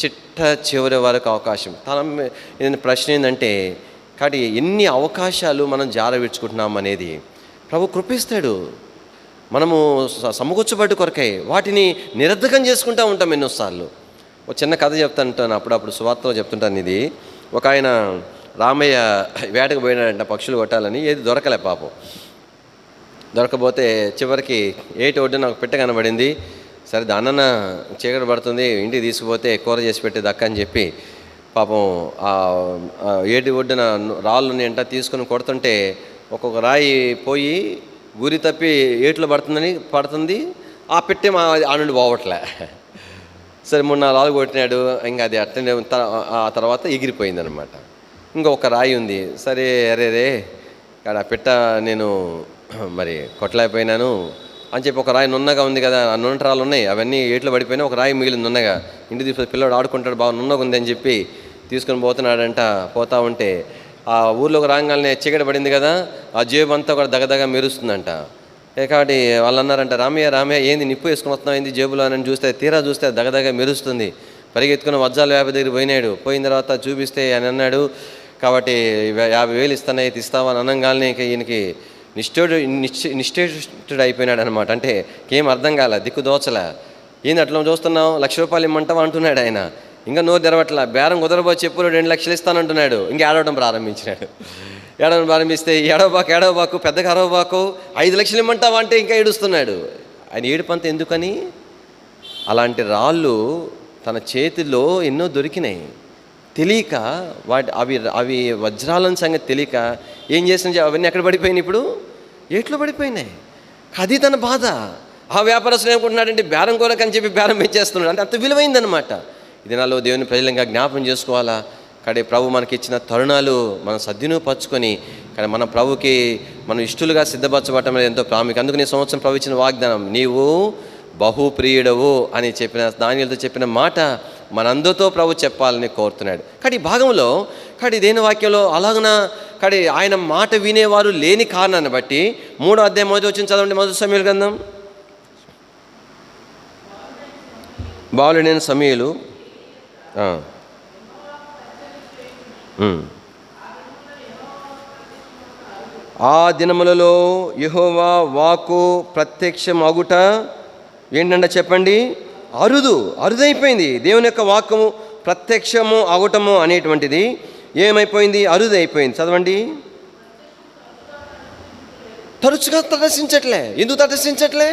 చిట్ట చివరి వరకు అవకాశం. తన ప్రశ్న ఏంటంటే, కాబట్టి ఎన్ని అవకాశాలు మనం జారవిడ్చుకుంటున్నాం అనేది ప్రభు కృపిస్తాడు. మనము సమకూర్చబడ్డ కొరకై వాటిని నిరర్ధకం చేసుకుంటూ ఉంటాం ఎన్నోసార్లు. ఒక చిన్న కథ చెప్తాను, అప్పుడప్పుడు సువార్తలో చెప్తుంటాను. ఇది ఒక ఆయన రామయ్య వేటకు పోయినాడంట పక్షులు కొట్టాలని. ఏది దొరకలే పాపం. దొరకపోతే చివరికి ఏటి ఒడ్డు నాకు పెట్ట కనబడింది. సరే దానన్న చీకటి పడుతుంది, ఇంటికి తీసుకుపోతే కూర చేసి పెట్టేది అక్క అని చెప్పి పాపం ఆ ఏటి ఒడ్డున రాళ్ళు ఎంట తీసుకుని కొడుతుంటే ఒక్కొక్క రాయి పోయి గురి తప్పి ఏట్లో పడుతుంది. ఆ పెట్టే ఆ నుండి పోవట్లే. సరే 3-4 రాళ్ళు కొట్టినాడు. ఇంకా అది అట్టనే ఆ తర్వాత ఎగిరిపోయిందనమాట. ఇంకొక రాయి ఉంది. సరే అరే ఇక్కడ పెట్ట నేను మరి కొట్టలేకపోయినాను అని చెప్పి ఒక రాయి నున్నగా ఉంది కదా, ఆ నున్నటి రాళ్ళు ఉన్నాయి, అవన్నీ ఏట్లో పడిపోయినా ఒక రాయి మిగిలింది నున్నగా. ఇంటి తీసుకొని పిల్లవాడు ఆడుకుంటాడు, బాగా నున్నగా ఉంది అని చెప్పి తీసుకొని పోతున్నాడంట. పోతా ఉంటే ఆ ఊర్లోకి రాగానే చీకటి పడింది కదా, ఆ జేబు అంతా కూడా దగదగ మెరుస్తుందంట. కాబట్టి వాళ్ళు అన్నారంట, రామయ్య ఏంది నిప్పు వేసుకుని వస్తున్నావు ఏంది జేబులో అని తీరా చూస్తే దగదగ మెరుస్తుంది. పరిగెత్తుకుని వజ్రాల వ్యాపారి దగ్గర పోయినాడు. పోయిన తర్వాత చూపిస్తే ఆయన అన్నాడు, కాబట్టి 50,000 ఇస్తాను, ఇస్తావని అనగానే ఈయనకి నిశ్చేష్టుడు అయిపోయినాడు అనమాట. అంటే ఏం అర్థం కాల, దిక్కు దోచలే. ఏంది అట్లా చూస్తున్నావు, ₹1,00,000 ఇమ్మంటావా అంటున్నాడు ఆయన. ఇంకా నోరు తెరవట్లా. బేరం కుదరబోయి చెప్పు 2 లక్షలు ఇస్తానంటున్నాడు. ఇంకా ఏడవడం ప్రారంభించినాడు. ఏడవడం ప్రారంభిస్తే ఏడవబాకు పెద్దగా అరవబాకు, 5 లక్షలు ఇమ్మంటావా అంటే ఇంకా ఏడుస్తున్నాడు. ఆయన ఏడుపంత ఎందుకని? అలాంటి రాళ్ళు తన చేతిలో ఎన్నో దొరికినాయి. తెలియక అవి వజ్రాలని సంగతి తెలియక ఏం చేసిన, అవన్నీ ఎక్కడ పడిపోయినాయి? ఇప్పుడు ఏట్లో పడిపోయినాయి. అది తన బాధ. ఆ వ్యాపారస్తులు ఏమనుకుంటున్నాడంటే బేరం కొరకని చెప్పి బేరం పెంచేస్తున్నాడు. అంటే అంత విలువైందనమాట. ఇది నాలో దేవుని ప్రజలంగా జ్ఞాపం చేసుకోవాలా. కానీ ప్రభు మనకి ఇచ్చిన తరుణాలు మనం సద్వినియోగపరచుకొని, కానీ మన ప్రభుకి మనం ఇష్టలుగా సిద్ధపరచబడటం అనేది ఎంతో ప్రాముఖ్యం. అందుకని ఈ సంవత్సరం ప్రభు ఇచ్చిన వాగ్దానం, నీవు బహుప్రియుడవు అని చెప్పిన దానిలతో చెప్పిన మాట మనందరితో ప్రభు చెప్పాలని కోరుతున్నాడు. కానీ ఈ భాగంలో దేని వాక్యంలో అలాగన కానీ ఆయన మాట వినేవారు లేని కారణాన్ని బట్టి 3వ అధ్యాయం మొదటి వచ్చిన చదవండి. మొదటి సమూయేలు గ్రంథం. బాలుడైన సమూయేలు ఆ దినములలో యెహోవా వాక్కు ప్రత్యక్షం అగుట ఏంటంటే చెప్పండి, అరుదైపోయింది. దేవుని యొక్క వాక్యము ప్రత్యక్షము అవటము అనేటువంటిది ఏమైపోయింది? అరుదైపోయింది. చదవండి. తరచుగా తటస్థించట్లే. ఎందుకు తటస్థించట్లే?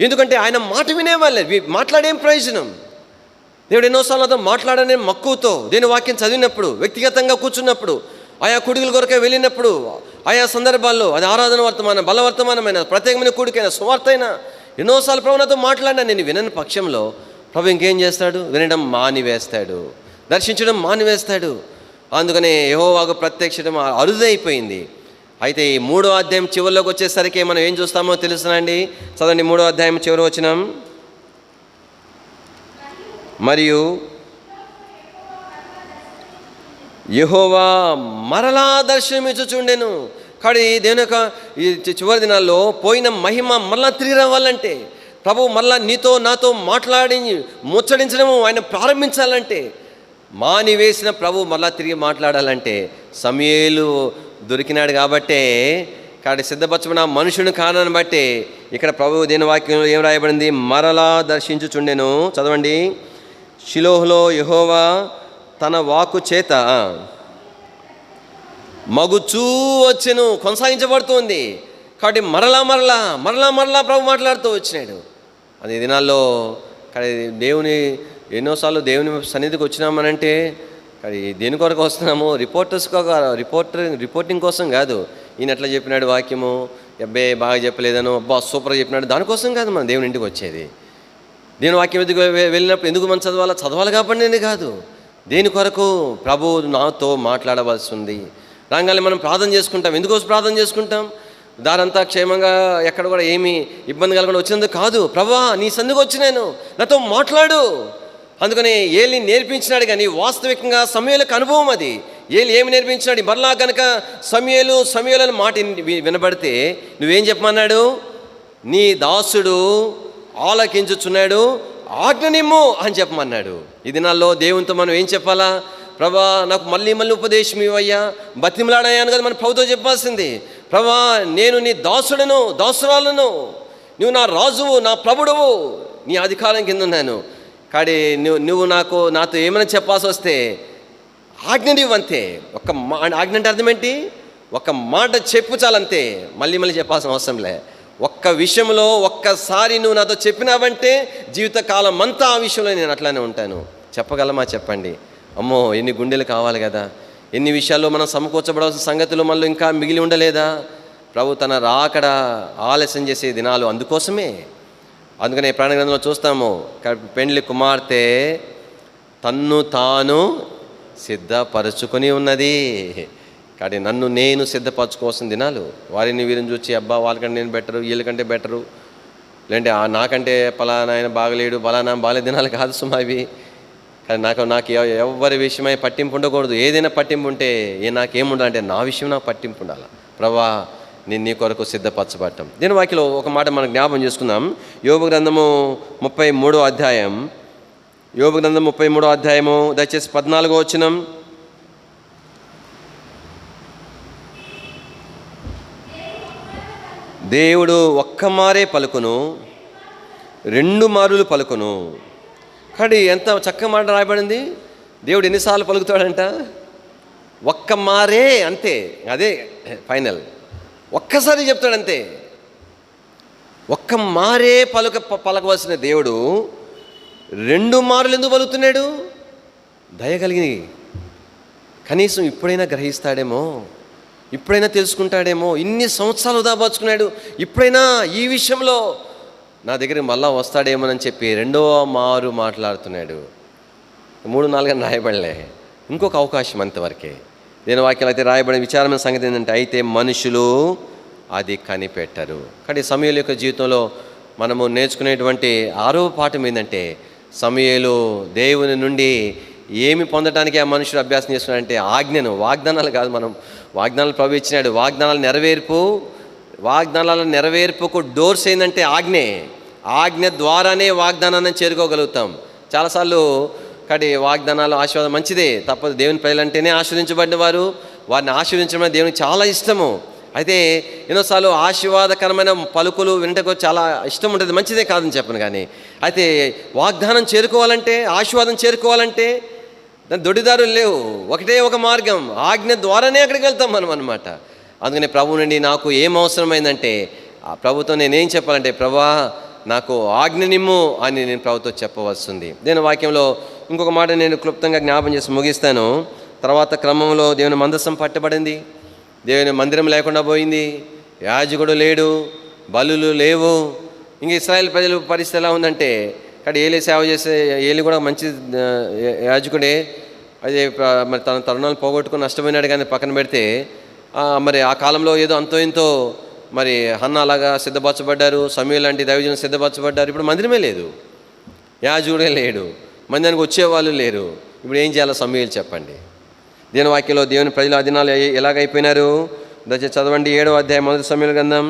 ఎందుకంటే ఆయన మాట వినేవాళ్ళే. మాట్లాడేం ప్రయోజనం? దేవుడు ఎన్నోసార్లు అతను మాట్లాడనే మక్కువతో దేవుని వాక్యం చదివినప్పుడు, వ్యక్తిగతంగా కూర్చున్నప్పుడు, ఆయా కూడికల కొరకే వెళ్ళినప్పుడు, ఆయా సందర్భాల్లో అది ఆరాధన వర్తమానం, బలవర్తమానమైన, ప్రత్యేకమైన కూడికైన, సువార్త అయినా ఎన్నోసార్లు ప్రభు నాతో మాట్లాడినా నేను వినని పక్షంలో ప్రభు ఇంకేం చేస్తాడు? వినడం మానివేస్తాడు, దర్శించడం మానివేస్తాడు. అందుకనే యెహోవాకు ప్రత్యక్షం అరుదైపోయింది. అయితే ఈ 3వ అధ్యాయం చివరిలోకి వచ్చేసరికి మనం ఏం చూస్తామో తెలుసునండి. చదవండి 3వ అధ్యాయం చివరి వచనం. మరియు యెహోవా మరలా దర్శనమిచ్చుచుండెను. కానీ దేవుని యొక్క ఈ చివరి దినాల్లో పోయిన మహిమ మరలా తిరిగి రావాలంటే, ప్రభు మరలా నీతో నాతో మాట్లాడి ముచ్చడించడము ఆయన ప్రారంభించాలంటే, మానివేసిన ప్రభు మరలా తిరిగి మాట్లాడాలంటే సమూయేలు దొరికినాడు కాబట్టే, కాబట్టి సిద్ధపరచబడిన మనుషుని కారణాన్ని బట్టి ఇక్కడ ప్రభు దేని వాక్యంలో ఏం రాయబడింది? మరలా దర్శించుచుండెను. చదవండి. షిలోహులో యెహోవా తన వాక్కు చేత మగుచూ వచ్చెను. కొనసాగించబడుతుంది. కాబట్టి మరలా ప్రభు మాట్లాడుతూ వచ్చినాడు. అది దినాల్లో దేవుని ఎన్నోసార్లు దేవుని సన్నిధికి వచ్చినామనంటే కానీ దేని కొరకు వస్తున్నాము? రిపోర్టింగ్ కోసం కాదు. ఈయన ఎట్లా చెప్పినాడు వాక్యము, అబ్బే బాగా చెప్పలేదను, అబ్బా సూపర్గా చెప్పినాడు, దానికోసం కాదు మనం దేవుని ఇంటికి వచ్చేది. దేవుని వాక్యం ఎందుకు వెళ్ళినప్పుడు ఎందుకు మనం చదవాలి కాబట్టి కాదు. దేని కొరకు? ప్రభు నాతో మాట్లాడవలసి ఉంది. రాగానే మనం ప్రార్థన చేసుకుంటాం. ఎందుకోసం ప్రార్థన చేసుకుంటాం? దారంతా క్షేమంగా ఎక్కడ కూడా ఏమీ ఇబ్బంది కలగకుండా వచ్చినందుకు కాదు. ప్రభువా నీ సందుకు వచ్చినాను, నాతో మాట్లాడు. అందుకని ఏలి నేర్పించినాడు. కానీ వాస్తవికంగా సమూయేలుకు అనుభవం అది. ఏలి ఏమి నేర్పించినాడు? మరలా కనుక సమూయేలు అని మాట వినబడితే నువ్వేం చెప్పమన్నాడు? నీ దాసుడు ఆలకించుచున్నాడు, ఆజ్ఞనిమ్ము అని చెప్పమన్నాడు. ఈ దినాల్లో దేవునితో మనం ఏం చెప్పాలా? ప్రభా నాకు మళ్ళీ ఉపదేశం ఇవ్వయ్యా, బతిమలాడాయని కదా మనం ప్రభుతో చెప్పాల్సింది. ప్రభా నేను నీ దాసురాలను, నువ్వు నా రాజువు, నా ప్రభుడువు, నీ అధికారం కింద ఉన్నాను. కానీ నువ్వు నాతో ఏమైనా చెప్పాల్సి వస్తే ఆజ్ఞనివ్వంతే. ఆజ్ఞ అంటే అర్థం ఏంటి? ఒక మాట చెప్పు చాలంతే, మళ్ళీ చెప్పాల్సిన అవసరంలే. ఒక్క విషయంలో ఒక్కసారి నువ్వు నాతో చెప్పినావంటే జీవితకాలం అంతా ఆ విషయంలో నేను అట్లానే ఉంటాను. చెప్పగలమా? చెప్పండి. అమ్మో ఎన్ని గుండెలు కావాలి కదా. ఎన్ని విషయాల్లో మనం సమకూర్చబడాల్సిన సంగతులు మనలో ఇంకా మిగిలి ఉండలేదా? ప్రభు తన రాకడ ఆలస్యం చేసే దినాలు అందుకోసమే. అందుకనే ప్రాణ గ్రంథంలో చూస్తాము, పెండ్లి కుమార్తె తన్ను తాను సిద్ధపరచుకొని ఉన్నది. కాబట్టి నన్ను నేను సిద్ధపరచుకోవాల్సిన దినాలు. వారిని వీరిని చూసి అబ్బా వాళ్ళకంటే నేను బెటరు, వీళ్ళకంటే బెటరు, లేదంటే నాకంటే పలానా ఆయన బాగలేడు, పలానా బాగాలే దినాలు కాదు సుమా ఇవి. కానీ నాకు ఎవరి విషయమై పట్టింపు ఉండకూడదు. ఏదైనా పట్టింపు ఉంటే నాకేముండాలంటే నా విషయం నాకు పట్టింపు ఉండాలి. ప్రభా నేను నీ కొరకు సిద్ధపరచబడటం. దీని వాక్యలో ఒక మాట మనం జ్ఞాపం చేసుకుందాం. యోబు గ్రంథము 33వ అధ్యాయం. యోబు గ్రంథం 33వ అధ్యాయము దయచేసి 14వ వచనం. దేవుడు ఒక్క మారే పలుకును, 2 మారులు పలుకును. కానీ ఎంత చక్కగా మాట రాయబడింది. దేవుడు ఎన్నిసార్లు పలుకుతాడంట? ఒక్క మారే, అంతే, అదే ఫైనల్. ఒక్కసారి చెప్తాడంతే. ఒక్క మారే పలకవలసిన దేవుడు 2 మారులు ఎందుకు పలుకుతున్నాడు? దయ కలిగి కనీసం ఇప్పుడైనా గ్రహిస్తాడేమో, ఇప్పుడైనా తెలుసుకుంటాడేమో. ఇన్ని సంవత్సరాలు దాపరుచుకున్నాడు, ఇప్పుడైనా ఈ విషయంలో నా దగ్గరికి మళ్ళా వస్తాడేమోనని చెప్పి 2వ మారు మాట్లాడుతున్నాడు. 3-4 రాయబడలే, ఇంకొక అవకాశం అంతవరకే. దీని వాక్యాలు అయితే రాయబడిన విచారమైన సంగతి ఏంటంటే, అయితే మనుషులు అది కనిపెట్టరు. కానీ సమూయేలు యొక్క జీవితంలో మనము నేర్చుకునేటువంటి 6వ పాఠం ఏంటంటే, సమూయేలు దేవుని నుండి ఏమి పొందడానికి ఆ మనుషుడు అభ్యాసం చేస్తున్నాడంటే ఆజ్ఞను. వాగ్దానాలు కాదు, మనం వాగ్దానాలు ప్రభు ఇచ్చినాడు. వాగ్దానాల నెరవేర్పుకు డోర్స్ ఏంటంటే ఆజ్ఞే. ఆజ్ఞ ద్వారానే వాగ్దానాన్ని చేరుకోగలుగుతాం. చాలాసార్లు కాబట్టి వాగ్దానాలు ఆశీర్వాదం మంచిదే, తప్పదు. దేవుని ప్రజలంటేనే ఆశీర్వదించబడిన వారు, వారిని ఆశీర్వదించడం దేవునికి చాలా ఇష్టము. అయితే ఎన్నోసార్లు ఆశీర్వాదకరమైన పలుకులు వినటకు చాలా ఇష్టం ఉంటుంది, మంచిదే కాదని చెప్పను. కానీ అయితే వాగ్దానం చేరుకోవాలంటే, ఆశీర్వాదం చేరుకోవాలంటే దాని దొడ్డిదారులు లేవు. ఒకటే ఒక మార్గం, ఆజ్ఞ ద్వారానే అక్కడికి వెళ్తాం మనం అన్నమాట. అందుకని ప్రభు నుండి నాకు ఏం అవసరమైందంటే, ఆ ప్రభుతో నేనేం చెప్పాలంటే, ప్రభా నాకు ఆజ్ఞ నిమ్ము అని నేను ప్రభుతో చెప్పవలసింది. దేని వాక్యంలో ఇంకొక మాట నేను క్లుప్తంగా జ్ఞాపం చేసి ముగిస్తాను. తర్వాత క్రమంలో దేవుని మందసం పట్టబడింది, దేవుని మందిరం లేకుండా పోయింది, యాజకుడు లేడు, బలులు లేవు. ఇంక ఇశ్రాయేల్ ప్రజల పరిస్థితి ఎలా ఉందంటే, కానీ ఏలి సేవ చేసే ఏలి కూడా మంచి యాజకుడే, అదే మరి తన తరుణాలు పోగొట్టుకుని నష్టపోయినాడు. కానీ పక్కన పెడితే మరి ఆ కాలంలో ఏదో అంతో ఇంతో మరి హన్న అలాగా సిద్ధపరచబడ్డారు, సమూయేలు లాంటి దైవజనులు సిద్ధపరచబడ్డారు. ఇప్పుడు మందిరమే లేదు, యాజకుడే లేడు, మందిరానికి వచ్చేవాళ్ళు లేరు. ఇప్పుడు ఏం చేయాలో సమూయేలు చెప్పండి. దేవుని వాక్యంలో దేవుని ప్రజలు ఆ దినాలు ఎలాగైపోయినారు? దయచేసి చదవండి 7వ అధ్యాయం 1 సమూయేలు గ్రంథం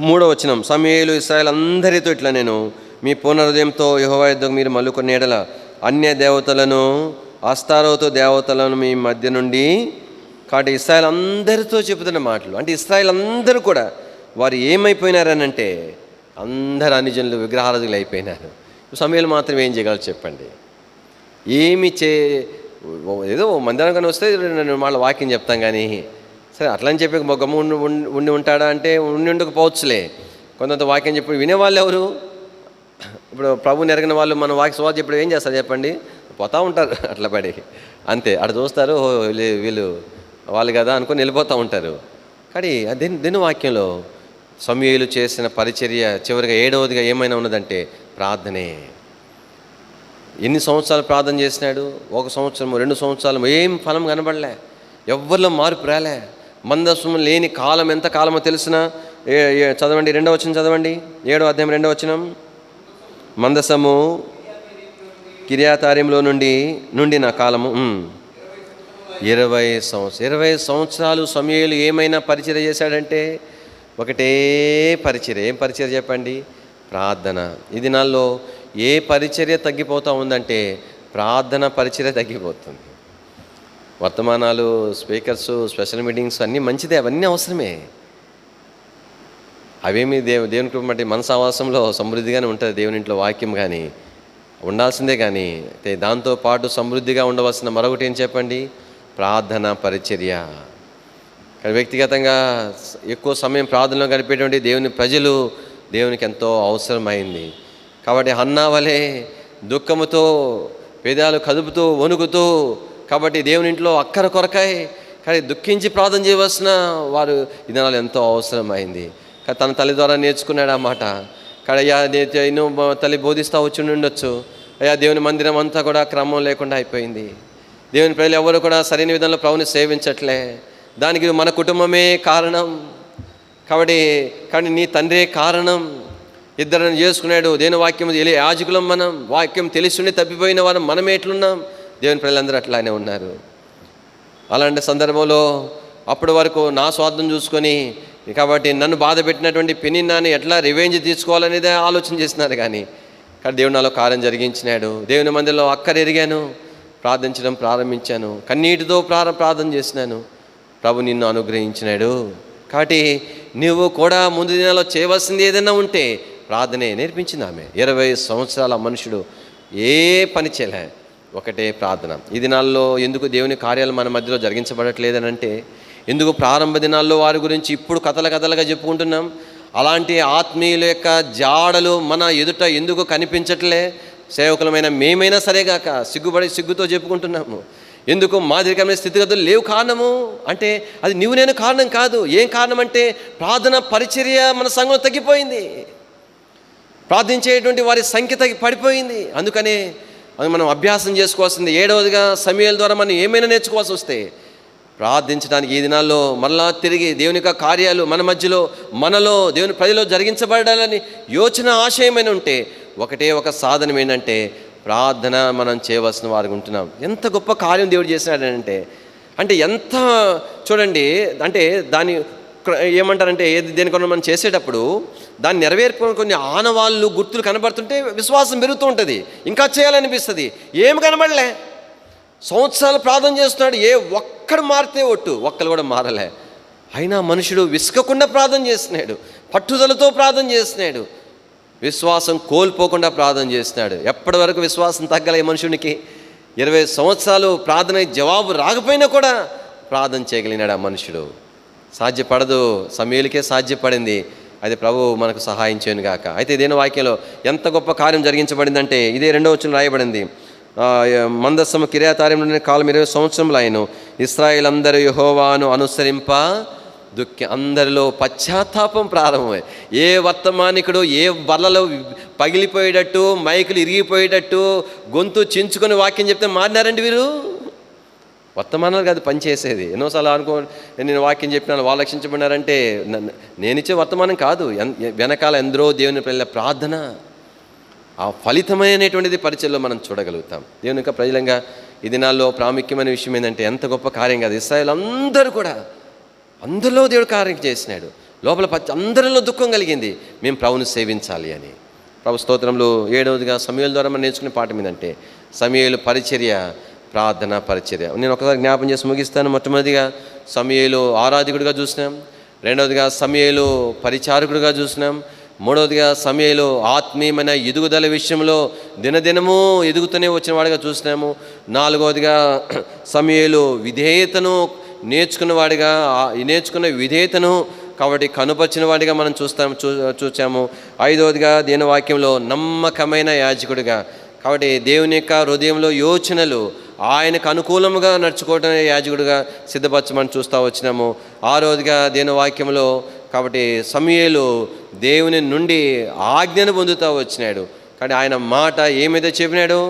3వ వచనం. సమూయేలు ఇశ్రాయేలు అందరితో ఇట్లా, నేను మీ పూర్ణ హృదయంతో యెహోవా యుద్ధకు మీరు మల్లుకొని ఎడల అన్య దేవతలను, అస్తారోతు దేవతలను మీ మధ్య నుండి. కాబట్టి ఇశ్రాయేలు అందరితో చెబుతున్న మాటలు. అంటే ఇశ్రాయేలు అందరూ కూడా వారు ఏమైపోయినారనంటే, అందరు అన్యజనులు విగ్రహారాధకులు అయిపోయినారు. సమూయేలు మాత్రం ఏం చేయగలరు చెప్పండి? ఏదో మందిరానికి వస్తే నేను వాళ్ళ వాక్యం చెప్తాం, కానీ సరే అట్లా అని చెప్పి గమ్ము ఉండి ఉంటాడా అంటే ఉండి ఉండకపోవచ్చులే. కొంత వాక్యం చెప్పి వినేవాళ్ళు ఎవరు? ఇప్పుడు ప్రభుని ఎరగిన వాళ్ళు మన వాక్య స్వాత చెప్పడం ఏం చేస్తారు చెప్పండి? పోతూ ఉంటారు అట్లా పడి, అంతే. అటు చూస్తారు, వీళ్ళు వాళ్ళు కదా అనుకొని వెళ్ళిపోతూ ఉంటారు. కానీ దీని వాక్యంలో సమూయేలు చేసిన పరిచర్య చివరిగా 7వదిగా ఏమైనా ఉన్నదంటే ప్రార్థనే. ఎన్ని సంవత్సరాలు ప్రార్థన చేసినాడు? 1 సంవత్సరం, 2 సంవత్సరాలు, ఏం ఫలం కనబడలే, ఎవ్వరిలో మార్పు రాలే. మందస్సు లేని కాలం ఎంత కాలమో తెలిసిన చదవండి 2వ వచనం చదవండి, 7వ అధ్యాయం 2వ వచనం. మందసము కిర్యాతారీంలో నుండి నా కాలము 20 సంవత్సరాలు సమూయేలు ఏమైనా పరిచర్య చేశాడంటే ఒకటే పరిచర్య. ఏం పరిచర్య చెప్పండి? ప్రార్థన. ఈ దినాల్లో ఏ పరిచర్య తగ్గిపోతూ ఉందంటే ప్రార్థన పరిచర్య తగ్గిపోతుంది. వర్తమానాలు, స్పీకర్స్, స్పెషల్ మీటింగ్స్ అన్నీ మంచిదే, అవన్నీ అవసరమే. అవేమి దేవుని కృప బట్టి మన సహవాసంలో సమృద్ధిగానే ఉంటుంది దేవుని ఇంట్లో వాక్యం, కానీ ఉండాల్సిందే. కానీ దాంతోపాటు సమృద్ధిగా ఉండవలసిన మరొకటి ఏం చెప్పండి? ప్రార్థన పరిచర్య. కానీ వ్యక్తిగతంగా ఎక్కువ సమయం ప్రార్థనలో గడిపేటువంటి దేవుని ప్రజలు దేవునికి ఎంతో అవసరమైంది. కాబట్టి హన్నా వలె దుఃఖముతో పేదాలు కదుపుతూ వణుకుతూ, కాబట్టి దేవుని ఇంట్లో అక్కర కొరకాయ కానీ దుఃఖించి ప్రార్థన చేయవలసిన వారు ఈ దినాలు ఎంతో అవసరమైంది. తన తల్లి ద్వారా నేర్చుకున్నాడు ఆ మాట. కానీ అయ్యా ఎన్నో తల్లి బోధిస్తూ వచ్చి ఉండొచ్చు, అయ్యా దేవుని మందిరం అంతా కూడా క్రమం లేకుండా అయిపోయింది, దేవుని ప్రజలు ఎవరు కూడా సరైన విధంలో ప్రభుని సేవించట్లే, దానికి మన కుటుంబమే కారణం. కాబట్టి కానీ నీ తండ్రే కారణం. ఇద్దరిని చేసుకున్నాడు. దేవుని వాక్యం యాజకులం మనం, వాక్యం తెలిసి తప్పిపోయిన వారు మనం ఎట్లున్నాం? దేవుని ప్రజలందరూ అట్లానే ఉన్నారు. అలాంటి సందర్భంలో అప్పటి వరకు నా స్వార్థం చూసుకొని, కాబట్టి నన్ను బాధ పెట్టినటువంటి పెనిన్నాని ఎట్లా రివెంజ్ తీసుకోవాలనేదే ఆలోచన చేస్తున్నారు. కానీ దేవుడు నాలో కార్యం జరిగించినాడు. దేవుని మందిరంలో ఎరిగాను, ప్రార్థించడం ప్రారంభించాను, కన్నీటితో ప్రార్థన చేసినాను, ప్రభు నిన్ను అనుగ్రహించినాడు. కాబట్టి నువ్వు కూడా ముందు దినాల్లో చేయవలసింది ఏదైనా ఉంటే ప్రార్థనే నేర్పించింది ఆమె. 20 సంవత్సరాల మనుషుడు ఏ పని చేయలే, ఒకటే ప్రార్థన. ఈ దినాల్లో ఎందుకు దేవుని కార్యాలు మన మధ్యలో జరిగించబడట్లేదని అంటే, ఎందుకు ప్రారంభ దినాల్లో వారి గురించి ఇప్పుడు కథలుగా చెప్పుకుంటున్నాం? అలాంటి ఆత్మీయుల యొక్క జాడలు మన ఎదుట ఎందుకు కనిపించట్లే? సేవకులమైన మేమైనా సరేగాక సిగ్గుతో చెప్పుకుంటున్నాము. ఎందుకు మాదిరికమైన స్థితిగతులు లేవు? కారణము అంటే అది నువ్వు నేను కారణం కాదు. ఏం కారణం అంటే ప్రార్థన పరిచర్య మన సంఘంలో తగ్గిపోయింది, ప్రార్థించేటువంటి వారి సంఖ్య పడిపోయింది. అందుకనే మనం అభ్యాసం చేసుకోవాల్సింది 7వదిగా సమూయేలు ద్వారా మనం ఏమైనా నేర్చుకోవాల్సి వస్తే ప్రార్థించడానికి ఈ దినాల్లో మరలా తిరిగి దేవుని యొక్క కార్యాలు మన మధ్యలో, మనలో, దేవుని ప్రజలో జరిగించబడాలని యోచన, ఆశయమైన ఉంటే ఒకటే ఒక సాధనం ఏంటంటే ప్రార్థన మనం చేయవలసిన వారికి ఉంటున్నాం. ఎంత గొప్ప కార్యం దేవుడు చేసినాడంటే, అంటే ఎంత చూడండి, అంటే దాని ఏమంటారంటే దేనికన్నా మనం చేసేటప్పుడు దాన్ని నెరవేర్పుకొని కొన్ని ఆనవాళ్ళు, గుర్తులు కనబడుతుంటే విశ్వాసం పెరుగుతూ ఉంటుంది, ఇంకా చేయాలనిపిస్తుంది. ఏమి కనబడలే, సంవత్సరాలు ప్రార్థన చేస్తున్నాడు, ఒక్కడు మారితే ఒక్కరు కూడా మారలే. అయినా మనుషుడు విసుకకుండా ప్రార్థన చేస్తున్నాడు, పట్టుదలతో ప్రార్థన చేస్తున్నాడు, విశ్వాసం కోల్పోకుండా ప్రార్థన చేస్తున్నాడు. ఎప్పటి వరకు విశ్వాసం తగ్గలే మనుషునికి? 20 సంవత్సరాలు ప్రార్థన జవాబు రాకపోయినా కూడా ప్రార్థన చేయగలిగినాడు ఆ మనుషుడు. సాధ్యపడదు, సమూయేలుకే సాధ్యపడింది. అది ప్రభు మనకు సహాయం చేయను గాక. అయితే ఇదేనా వాక్యంలో ఎంత గొప్ప కార్యం జరిగించబడిందంటే ఇదే 2వ వచనంలో రాయబడింది. మందస్సము కిర్యాతాయిము నుండి కాలం 20 సంవత్సరములు అయిను, ఇశ్రాయేలు అందరూ యెహోవాను అనుసరింప అందరిలో పశ్చాత్తాపం ప్రారంభమై, ఏ వర్తమానికుడు ఏ బల్లలో పగిలిపోయేటట్టు, మైకులు ఇరిగిపోయేటట్టు, గొంతు చించుకొని వాక్యం చెప్తే మారినారండి వీరు. వర్తమానాలు కాదు పనిచేసేది. ఎన్నోసార్లు నేను వాక్యం చెప్పినాను, వాళ్ళు రక్షించబడినారంటే నేనిచ్చే వర్తమానం కాదు, వెనకాల ఎందరో దేవుని పిల్లల ప్రార్థన, ఆ ఫలితమైనటువంటిది పరిచయంలో మనం చూడగలుగుతాం. దేవుని యొక్క ప్రజలంగా ఈ దినాల్లో ప్రాముఖ్యమైన విషయం ఏంటంటే ఎంత గొప్ప కార్యం కాదు, ఇశ్రాయేలు అందరూ కూడా అందరిలో దేవుడు కార్యం చేసినాడు. లోపల అందరిలో దుఃఖం కలిగింది, మేము ప్రభువుని సేవించాలి అని. ప్రభు స్తోత్రంలో 7వదిగా సమూయేలు ద్వారా మనం నేర్చుకునే పాఠం ఏంటంటే సమూయేలు పరిచర్య, ప్రార్థన పరిచర్య. నేను ఒకసారి జ్ఞాపం చేసి ముగిస్తాను. మొట్టమొదటిగా సమూయేలు ఆరాధకుడిగా చూసినాం, 2వదిగా సమూయేలు పరిచారకుడిగా చూసినాం, 3వదిగా సమూయేలు ఆత్మీయమైన ఎదుగుదల విషయంలో దినదినము ఎదుగుతూనే వచ్చిన వాడిగా చూసినాము, 4వదిగా సమూయేలు విధేయతను నేర్చుకున్న విధేయతను కాబట్టి కనుపరిచిన వాడిగా మనం చూచాము. 5వదిగా దేవుని వాక్యంలో నమ్మకమైన యాజకుడిగా, కాబట్టి దేవుని యొక్క హృదయంలో యోచనలు ఆయనకు అనుకూలంగా నడుచుకోవడం యాజకుడిగా సిద్ధపరచమని చూస్తూ వచ్చినాము. 6వదిగా దేవుని వాక్యంలో కాబట్టి సమూయేలు దేవుని నుండి ఆజ్ఞను పొందుతూ వచ్చినాడు. కానీ ఆయన మాట ఏమైతే చెప్పినాడో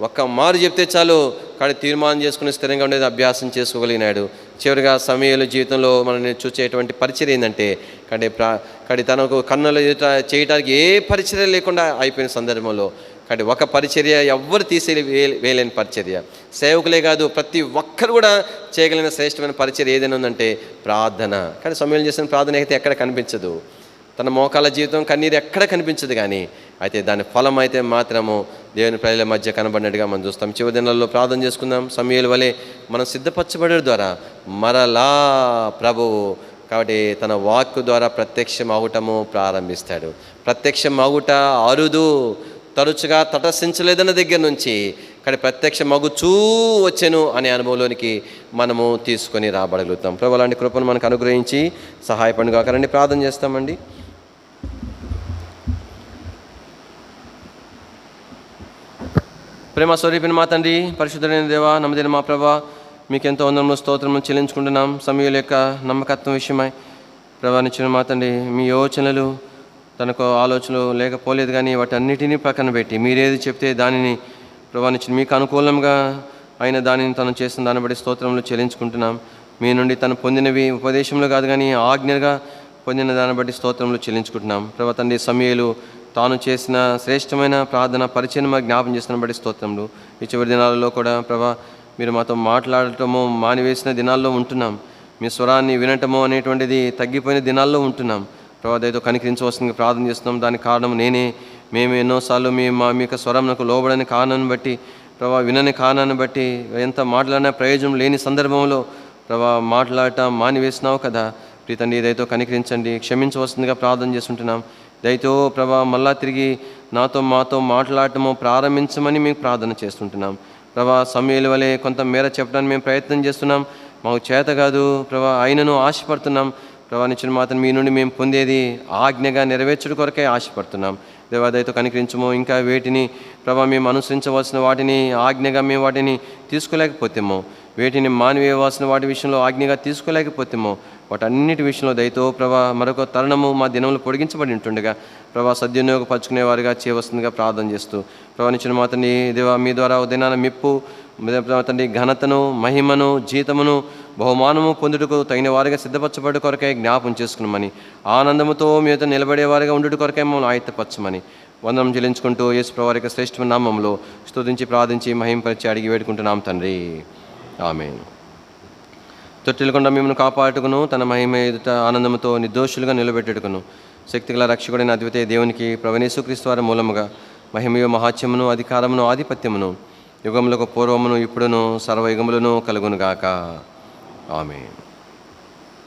ఒక్క మారు చెప్తే చాలు, కానీ తీర్మానం చేసుకుని స్థిరంగా ఉండేది అభ్యాసం చేసుకోగలిగినాడు. చివరిగా సమూయేలు జీవితంలో మనం చూసేటువంటి పరిచర్య ఏంటంటే కానీ తనకు కన్నుల చేయడానికి ఏ పరిచర్య లేకుండా అయిపోయిన సందర్భంలో కానీ ఒక పరిచర్య ఎవ్వరు వేయలేని పరిచర్య, సేవకులే కాదు ప్రతి ఒక్కరు కూడా చేయగలిగిన శ్రేష్టమైన పరిచర్య ఏదైనా ఉందంటే ప్రార్థన. కానీ సమూయేలు చేసిన ప్రార్థన అయితే ఎక్కడ కనిపించదు, తన మోకాళ్ళ జీవితం కన్నీరు ఎక్కడ కనిపించదు. కానీ అయితే దాని ఫలం అయితే మాత్రము దేవుని ప్రజల మధ్య కనబడినట్టుగా మనం చూస్తాం. చివరి దినాల్లో ప్రార్థన చేసుకుందాం. సమూయేలు వలె మనం సిద్ధపరచబడడం ద్వారా మరలా ప్రభువు కాబట్టి తన వాక్కు ద్వారా ప్రత్యక్షం అవటము ప్రారంభిస్తాడు. ప్రత్యక్షం అవుట అరుదు, తరచుగా తటస్థించలేదన్న దగ్గర నుంచి కానీ ప్రత్యక్ష మగుచూ వచ్చెను అనే అనుభవంలోనికి మనము తీసుకొని రాబడగలుగుతాం. ప్రభు అలాంటి కృపను మనకు అనుగ్రహించి సహాయపడుగా రండి ప్రార్థన చేస్తామండి. ప్రేమ స్వరూపిణి మా తండ్రి, పరిశుద్ధమైన దేవా, నమ్మదైన మా ప్రభా, మీకెంతో వందనము స్తోత్రము చెల్లించుకుంటున్నాం. సమూయేలు యొక్క నమ్మకత్వం విషయమై ప్రభానిచ్చిన మా తండ్రి, మీ యోచనలు తనకు ఆలోచనలు లేకపోలేదు, కానీ వాటన్నిటినీ పక్కన పెట్టి మీరేది చెప్తే దానిని ప్రభానిచ్చిన మీకు అనుకూలంగా అయిన దానిని తను చేసిన దాన్ని బట్టి స్తోత్రంలో చెల్లించుకుంటున్నాం. మీ నుండి తను పొందినవి ఉపదేశంలో కాదు కానీ ఆజ్ఞగా పొందిన దాన్ని బట్టి స్తోత్రంలో చెల్లించుకుంటున్నాం. ప్రభా తండ్రి, సమూయేలు తాను చేసిన శ్రేష్టమైన ప్రార్థన పరిచయం జ్ఞాపం చేసిన బట్టి స్తోత్రములు. ఈ చివరి దినాలలో కూడా ప్రభా మీరు మాతో మాట్లాడటము మానివేసిన దినాల్లో ఉంటున్నాం, మీ స్వరాన్ని వినటము అనేటువంటిది తగ్గిపోయిన దినాల్లో ఉంటున్నాం. ప్రభా దయతో కనికరించవలసిందిగా ప్రార్థన చేస్తున్నాం. దానికి కారణం మేము ఎన్నోసార్లు మీ యొక్క స్వరంకు లోబడని కారణాన్ని బట్టి ప్రభా, వినని కారణాన్ని బట్టి ఎంత మాట్లాడినా ప్రయోజనం లేని సందర్భంలో ప్రభా మాట్లాడటం మానివేసినావు కదా. ప్రీతండి దయతో కనికరించండి, క్షమించవలసిందిగా ప్రార్థన చేస్తుంటున్నాం. దయతో ప్రభా మళ్ళా తిరిగి మాతో మాట్లాడటము ప్రారంభించమని మీకు ప్రార్థన చేస్తుంటున్నాం. ప్రభా సమూయేలు వలె కొంత మేర చెప్పడానికి మేము ప్రయత్నం చేస్తున్నాం, మాకు చేత కాదు ప్రభా, అయినను ఆశపడుతున్నాం. ప్రభా నిచ్చిన మాత్రం మీ నుండి మేము పొందేది ఆజ్ఞగా నెరవేర్చడం కొరకే ఆశపడుతున్నాం. దేవాదయతో కనికరించము. ఇంకా వేటిని ప్రభా మేము అనుసరించవలసిన వాటిని ఆజ్ఞగా మేము వాటిని తీసుకోలేకపోతేమో, వేటిని మానివేయవలసిన వాటి విషయంలో ఆజ్ఞగా తీసుకోలేకపోతేమో, వాటన్నిటి విషయంలో దయతో ప్రభా మరొక తరుణము మా దినములు పొడిగించబడి ఉంటుండగా ప్రభా సద్వినియోగపరచుకునేవారుగా చేయవలసిందిగా ప్రార్థన చేస్తూ ప్రభా నిచ్చిన మాతని దేవా మీ ద్వారా దినాన మెప్పు తండ్రి ఘనతను మహిమను జీతమును బహుమానము పొందుటకు తగిన వారిగా సిద్ధపరచబడి కొరకై జ్ఞాపం చేసుకున్నామని, ఆనందముతో మీతో నిలబడేవారిగా ఉండుట కొరకై మమ్మల్ని ఆయత్తపరచమని వందనం చెల్లించుకుంటూ యేసు ప్రభువు వారి యొక్క శ్రేష్టమైన నామములో స్తుతించి ప్రార్థించి మహింపరిచి అడిగి వేడుకుంటున్నాం తండ్రి. ఆమేన్. తొట్టిల్లకుండా మిమ్మల్ని కాపాడుకును, తన మహిమ ఎదుట ఆనందముతో నిర్దోషులుగా నిలబెట్టుకును శక్తిగల రక్షకుడైన అద్వితీయ దేవునికి ప్రభువైన యేసుక్రీస్తు వారి మూలముగా మహిమయు మహాత్యమును అధికారమును ఆధిపత్యమును యుగములకు పూర్వమును ఇప్పుడును సర్వయుగములను కలుగునుగాక. ఆమేన్.